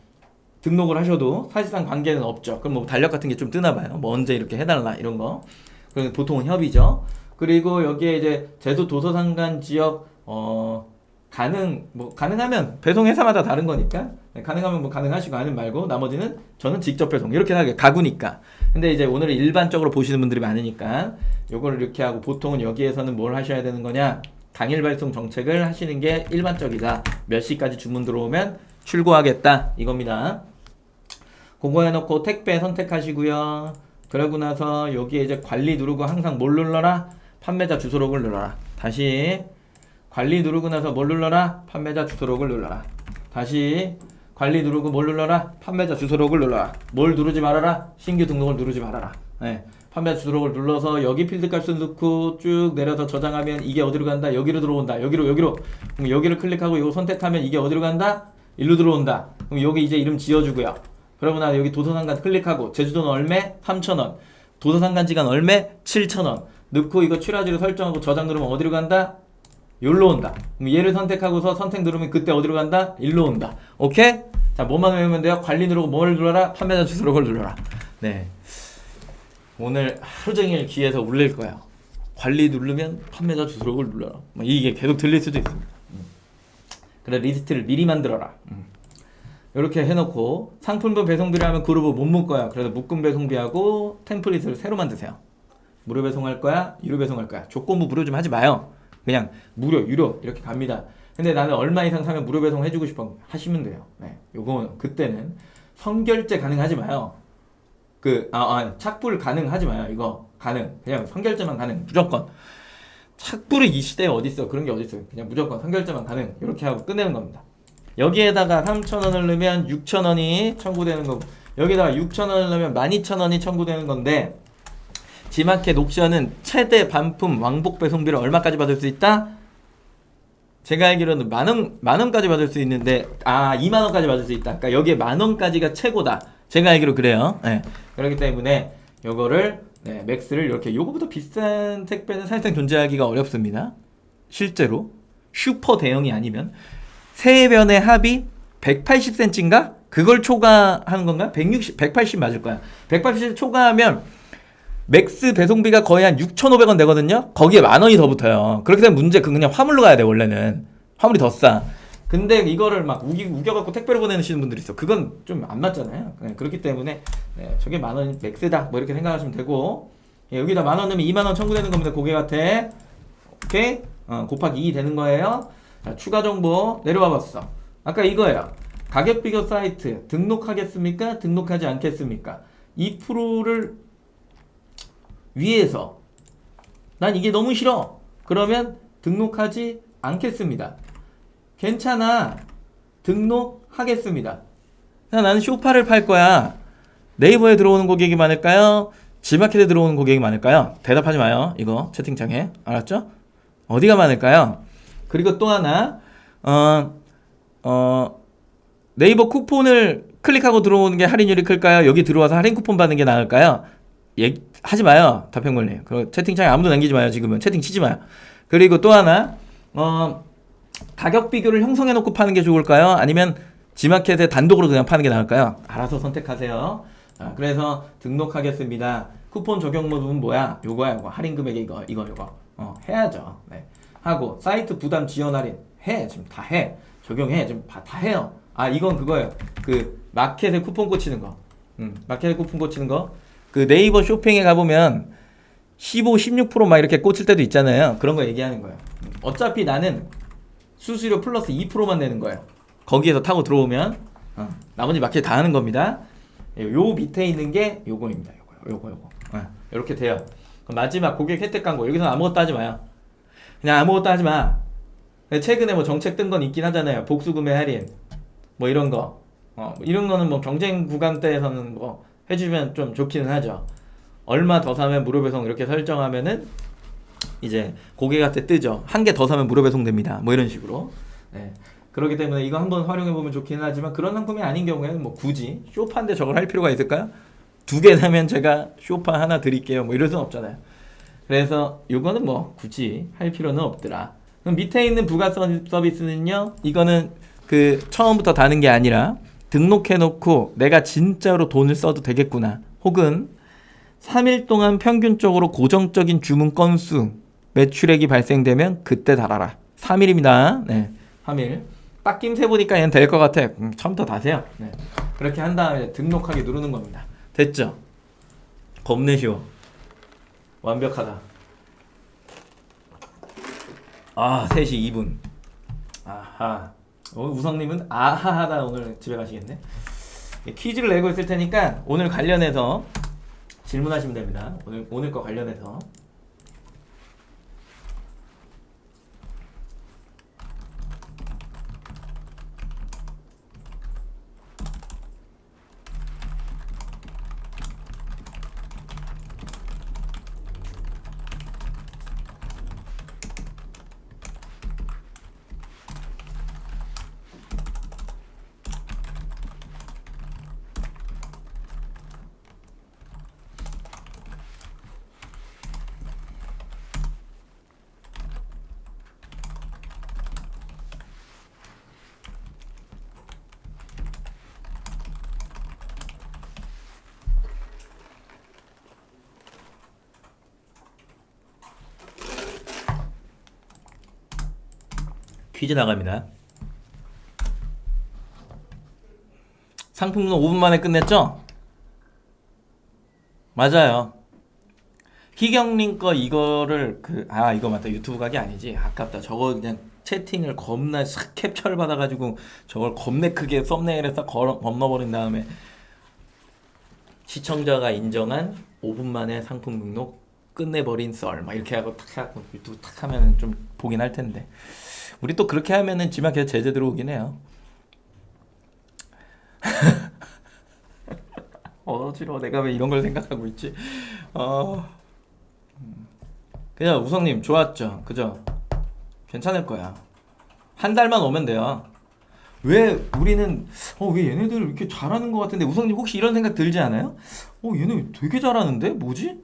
등록을 하셔도 사실상 관계는 없죠. 그럼 뭐 달력 같은 게 좀 뜨나 봐요. 뭐 언제 이렇게 해달라 이런 거. 그럼 보통은 협의죠. 그리고 여기에 이제 제도 도서상관 지역 가능하면 배송 회사마다 다른 거니까 가능하면 뭐 가능하시고 아니면 말고 나머지는 저는 직접 배송 이렇게 하게 가구니까. 근데 이제 오늘은 일반적으로 보시는 분들이 많으니까 요거를 이렇게 하고 보통은 여기에서는 뭘 하셔야 되는 거냐? 당일 발송 정책을 하시는 게 일반적이다. 몇 시까지 주문 들어오면 출고하겠다 이겁니다. 그거 해놓고 택배 선택하시고요. 그러고 나서 여기에 이제 관리 누르고 항상 뭘 눌러라? 판매자 주소록을 눌러라. 다시 관리 누르고 나서 뭘 눌러라? 판매자 주소록을 눌러라. 다시 관리 누르고 뭘 눌러라? 판매자 주소록을 눌러라. 뭘 누르지 말아라? 신규 등록을 누르지 말아라. 네. 판매자 주소록을 눌러서 여기 필드 값을 넣고 쭉 내려서 저장하면 이게 어디로 간다? 여기로 들어온다. 여기로. 그럼 여기를 클릭하고 이거 선택하면 이게 어디로 간다? 일로 들어온다. 그럼 여기 이제 이름 지어주고요. 그러고 나서 여기 도서상관 클릭하고 제주도는 얼매? 3,000원. 도서상관 지간 얼매? 7,000원. 넣고 이거 출하지로 설정하고 저장 누르면 어디로 간다? 여기로 온다. 그럼 얘를 선택하고서 선택 누르면 그때 어디로 간다? 일로 온다. 오케이? 자, 뭐만 외우면 돼요? 관리 누르고 뭘 눌러라? 판매자 주소록을 눌러라. 네. 오늘 하루 종일 귀에서 울릴 거야. 관리 누르면 판매자 주소록을 눌러라. 이게 계속 들릴 수도 있습니다. 그래, 리스트를 미리 만들어라. 이렇게 해놓고 상품부 배송비를 하면 그룹을 못 묶어요. 그래서 묶음 배송비하고 템플릿을 새로 만드세요. 무료 배송할 거야? 유료 배송할 거야? 조건부 무료 좀 하지 마요. 그냥 무료, 유료 이렇게 갑니다. 근데 나는 얼마 이상 사면 무료 배송 해주고 싶어 하시면 돼요. 네, 요거 그때는 선결제 가능하지 마요. 착불 가능하지 마요. 이거 가능. 그냥 선결제만 가능. 무조건. 착불이 이 시대에 어디 있어? 그런 게 어디 있어요? 그냥 무조건 선결제만 가능. 이렇게 하고 끝내는 겁니다. 여기에다가 3,000원을 넣으면 6,000원이 청구되는 거고 여기다가 6,000원을 넣으면 12,000원이 청구되는 건데. 지마켓 옵션은 최대 반품 왕복 배송비를 얼마까지 받을 수 있다? 제가 알기로는 만원까지 받을 수 있는데 2만원까지 받을 수 있다. 그러니까 여기에 만원까지가 최고다. 제가 알기로 그래요. 네. 그렇기 때문에 요거를 맥스를 이렇게 요거보다 비싼 택배는 사실상 존재하기가 어렵습니다. 실제로 슈퍼 대형이 아니면 세변의 합이 180cm인가? 그걸 초과하는 건가? 180 맞을 거야. 180 초과하면 맥스 배송비가 거의 한 6,500원 되거든요. 거기에 만원이 더 붙어요. 그렇게 되면 문제 그냥 화물로 가야 돼. 원래는 화물이 더 싸. 근데 이거를 막 우겨갖고 택배로 보내시는 분들이 있어. 그건 좀 안 맞잖아요. 그렇기 때문에 저게 만원 맥스다 뭐 이렇게 생각하시면 되고 여기다 만원 넣으면 2만원 청구되는 겁니다. 고객한테. 오케이? 곱하기 2 되는 거예요. 자, 추가 정보 내려와 봤어. 아까 이거예요. 가격 비교 사이트 등록하겠습니까? 등록하지 않겠습니까? 2%를 위에서 난 이게 너무 싫어. 그러면 등록하지 않겠습니다. 괜찮아. 등록하겠습니다. 나는 쇼파를 팔 거야. 네이버에 들어오는 고객이 많을까요? 지마켓에 들어오는 고객이 많을까요? 대답하지 마요. 이거 채팅창에. 알았죠? 어디가 많을까요? 그리고 또 하나 네이버 쿠폰을 클릭하고 들어오는 게 할인율이 클까요? 여기 들어와서 할인 쿠폰 받는 게 나을까요? 하지 마요. 답변걸님. 그리고 채팅창에 아무도 남기지 마요. 지금은 채팅 치지 마요. 그리고 또 하나 가격 비교를 형성해 놓고 파는 게 좋을까요? 아니면 지마켓에 단독으로 그냥 파는 게 나을까요? 알아서 선택하세요. 그래서 등록하겠습니다. 쿠폰 적용 모드는 뭐야? 요거야. 요거 할인 금액에 이거 해야죠. 네. 하고 사이트 부담 지원 할인 해. 지금 다 해. 적용해. 지금 다 해요. 이건 그거예요. 그 마켓에 쿠폰 꽂히는 거. 마켓에 쿠폰 꽂히는 거. 그 네이버 쇼핑에 가보면 15, 16% 이렇게 꽂힐 때도 있잖아요. 그런 거 얘기하는 거예요. 어차피 나는 수수료 플러스 2%만 내는 거예요. 거기에서 타고 들어오면 나머지 마켓 다 하는 겁니다. 요 밑에 있는 게 요거입니다. 요거. 이렇게 돼요. 그럼 마지막 고객 혜택 광고. 여기서 아무것도 하지 마요. 그냥 아무것도 하지 마. 최근에 뭐 정책 뜬 건 있긴 하잖아요. 복수구매 할인 뭐 이런 거. 이런 거는 뭐 경쟁 구간대에서는 뭐 해주면 좀 좋기는 하죠. 얼마 더 사면 무료 배송 이렇게 설정하면은 이제 고객한테 뜨죠. 한 개 더 사면 무료 배송 됩니다. 뭐 이런 식으로. 네. 그렇기 때문에 이거 한번 활용해보면 좋기는 하지만 그런 상품이 아닌 경우에는 뭐 굳이 쇼파인데 저걸 할 필요가 있을까요? 2개 사면 제가 쇼파 하나 드릴게요. 뭐 이럴 순 없잖아요. 그래서 이거는 뭐 굳이 할 필요는 없더라. 그럼 밑에 있는 부가 서비스는요. 이거는 그 처음부터 다는 게 아니라 등록해놓고 내가 진짜로 돈을 써도 되겠구나. 혹은 3일 동안 평균적으로 고정적인 주문 건수 매출액이 발생되면 그때 달아라. 3일입니다. 네, 3일. 딱 낌새 보니까 얘는 될 것 같아. 처음부터 다세요. 네. 그렇게 한 다음에 등록하기 누르는 겁니다. 됐죠? 겁내 쉬워. 완벽하다. 3시 2분. 아하. 우성님은 아하하다 오늘 집에 가시겠네. 퀴즈를 내고 있을 테니까 오늘 관련해서 질문하시면 됩니다. 오늘 거 관련해서. 퀴즈 나갑니다. 상품 등록 5분 만에 끝냈죠? 맞아요. 희경님 거 이거를 이거 맞다. 유튜브 각이 아니지. 아깝다. 저거 그냥 채팅을 겁나 싹 캡처를 받아가지고 저걸 겁내 크게 썸네일에 싹 건너버린 다음에 시청자가 인정한 5분 만에 상품 등록 끝내버린 썰 막 이렇게 하고 탁 하고 유튜브 탁 하면 좀 보긴 할 텐데. 우리 또 그렇게 하면은 지마켓 제재 들어오긴 해요. 어지러워. 내가 왜 이런 걸 생각하고 있지? 그냥 우성님 좋았죠? 그죠? 괜찮을 거야. 한 달만 오면 돼요. 왜 우리는 왜 얘네들 이렇게 잘하는 것 같은데 우성님 혹시 이런 생각 들지 않아요? 얘네 되게 잘하는데? 뭐지?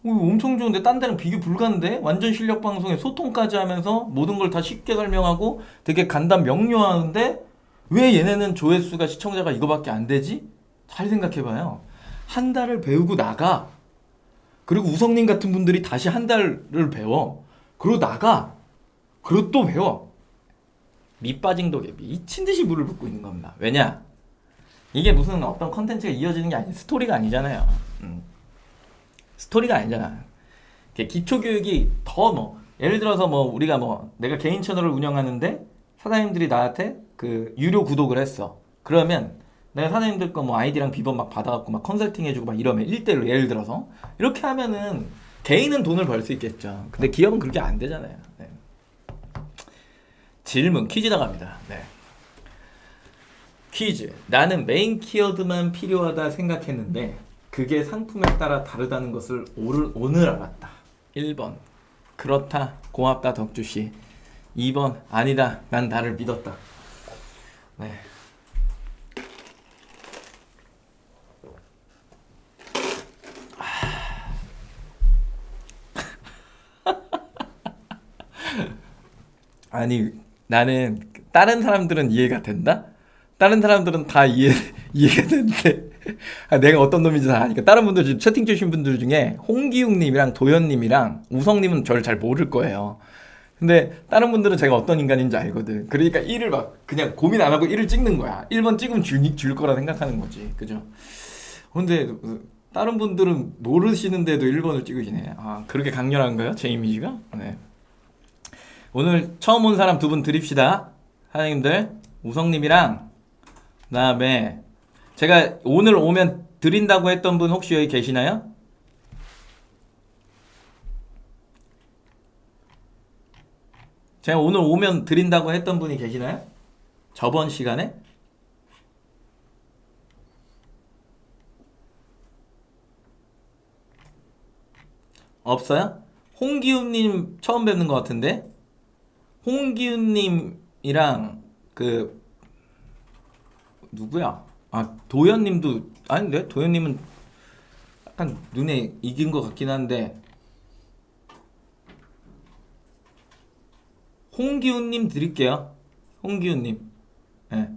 엄청 좋은데 딴 데는 비교 불가인데? 완전 실력 방송에 소통까지 하면서 모든 걸 다 쉽게 설명하고 되게 간단 명료하는데 왜 얘네는 조회수가 시청자가 이거밖에 안 되지? 잘 생각해봐요. 한 달을 배우고 나가. 그리고 우성님 같은 분들이 다시 한 달을 배워. 그리고 나가. 그리고 또 배워. 밑 빠진 독에 미친 듯이 물을 붓고 있는 겁니다. 왜냐? 이게 무슨 어떤 컨텐츠가 이어지는 게 아니 스토리가 아니잖아요. 스토리가 아니잖아. 기초교육이 더 예를 들어서 우리가 내가 개인 채널을 운영하는데 사장님들이 나한테 그 유료 구독을 했어. 그러면 내가 사장님들 거 뭐 아이디랑 비번 막 받아갖고 막 컨설팅 해주고 막 이러면 1대1로 예를 들어서 이렇게 하면은 개인은 돈을 벌 수 있겠죠. 근데 기업은 그렇게 안 되잖아요. 네. 질문 퀴즈 나갑니다. 네. 퀴즈. 나는 메인 키워드만 필요하다 생각했는데 그게 상품에 따라 다르다는 것을 오늘 알았다. 1번 그렇다 고맙다 덕주씨. 2번 아니다 난 나를 믿었다. 네. 아니 나는 다른 사람들은 이해가 된다? 다른 사람들은 다 이해가 되는데 내가 어떤 놈인지 다 아니까 다른 분들 지금 채팅 주신 분들 중에 홍기웅님이랑 도현님이랑 우성님은 저를 잘 모를 거예요. 근데 다른 분들은 제가 어떤 인간인지 알거든. 그러니까 1을 막 그냥 고민 안 하고 1을 찍는 거야. 1번 찍으면 줄 거라 생각하는 거지. 그죠? 근데 다른 분들은 모르시는데도 1번을 찍으시네. 아 그렇게 강렬한가요? 제 이미지가? 네. 오늘 처음 온 사람 2분 드립시다. 사장님들 우성님이랑 그다음에 제가 오늘 오면 드린다고 했던 분 혹시 여기 계시나요? 제가 오늘 오면 드린다고 했던 분이 계시나요? 저번 시간에? 없어요? 홍기훈님 처음 뵙는 것 같은데? 홍기훈님이랑 그 누구야? 아 도현님도 아닌데? 도현님은 약간 눈에 익은 것 같긴 한데 홍기훈님 드릴게요. 홍기훈님. 네.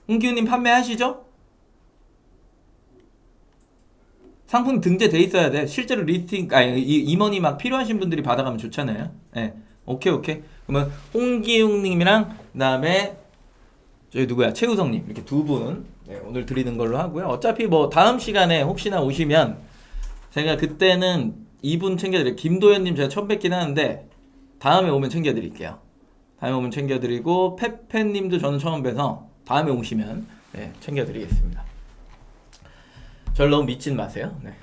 홍기훈님 판매하시죠? 상품 등재돼 있어야 돼. 실제로 리스팅, 임원이 막 필요하신 분들이 받아가면 좋잖아요. 네. 오케이. 그러면 홍기웅님이랑 그다음에 저희 누구야? 최우성님 이렇게 2분 네, 오늘 드리는 걸로 하고요. 어차피 뭐 다음 시간에 혹시나 오시면 제가 그때는 2분 챙겨드릴게요. 김도현님 제가 처음 뵙긴 하는데 다음에 오면 챙겨드릴게요. 다음에 오면 챙겨드리고 페페님도 저는 처음 뵈서 다음에 오시면 네, 챙겨드리겠습니다. 절 너무 믿진 마세요. 네.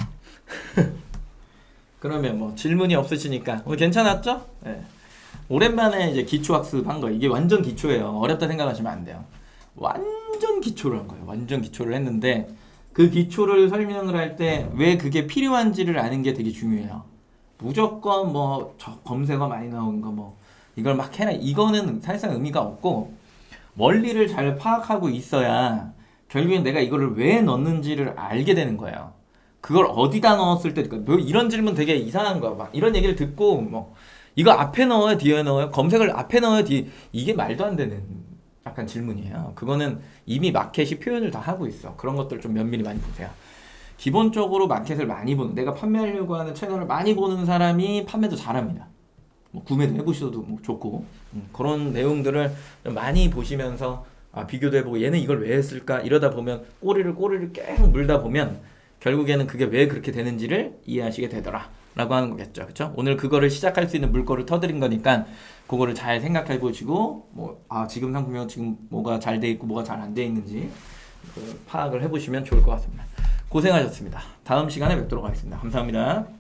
그러면 뭐 질문이 없으시니까 오늘 괜찮았죠? 네. 오랜만에 이제 기초학습 한 거. 이게 완전 기초예요. 어렵다 생각하시면 안 돼요. 완전 기초를 한 거예요. 완전 기초를 했는데 그 기초를 설명을 할 때 왜 그게 필요한지를 아는 게 되게 중요해요. 무조건 뭐 검색어 많이 나오는 거 뭐 이걸 막 해라 이거는 사실상 의미가 없고 원리를 잘 파악하고 있어야 결국엔 내가 이거를 왜 넣는지를 알게 되는 거예요. 그걸 어디다 넣었을 때 뭐 이런 질문 되게 이상한 거야. 막 이런 얘기를 듣고 뭐 이거 앞에 넣어요, 뒤에 넣어요? 검색을 앞에 넣어요, 뒤에 이게 말도 안 되는 약간 질문이에요. 그거는 이미 마켓이 표현을 다 하고 있어. 그런 것들 좀 면밀히 많이 보세요. 기본적으로 마켓을 많이 보는 내가 판매하려고 하는 채널을 많이 보는 사람이 판매도 잘합니다. 뭐 구매도 해보셔도 뭐 좋고 그런 내용들을 많이 보시면서 비교도 해보고 얘는 이걸 왜 했을까 이러다 보면 꼬리를 계속 물다 보면 결국에는 그게 왜 그렇게 되는지를 이해하시게 되더라 라고 하는 거겠죠. 그쵸? 오늘 그거를 시작할 수 있는 물꼬를 터드린 거니까 그거를 잘 생각해 보시고 뭐 지금 상품이 지금 뭐가 잘 돼 있고 뭐가 잘 안 돼 있는지 파악을 해보시면 좋을 것 같습니다. 고생하셨습니다. 다음 시간에 뵙도록 하겠습니다. 감사합니다.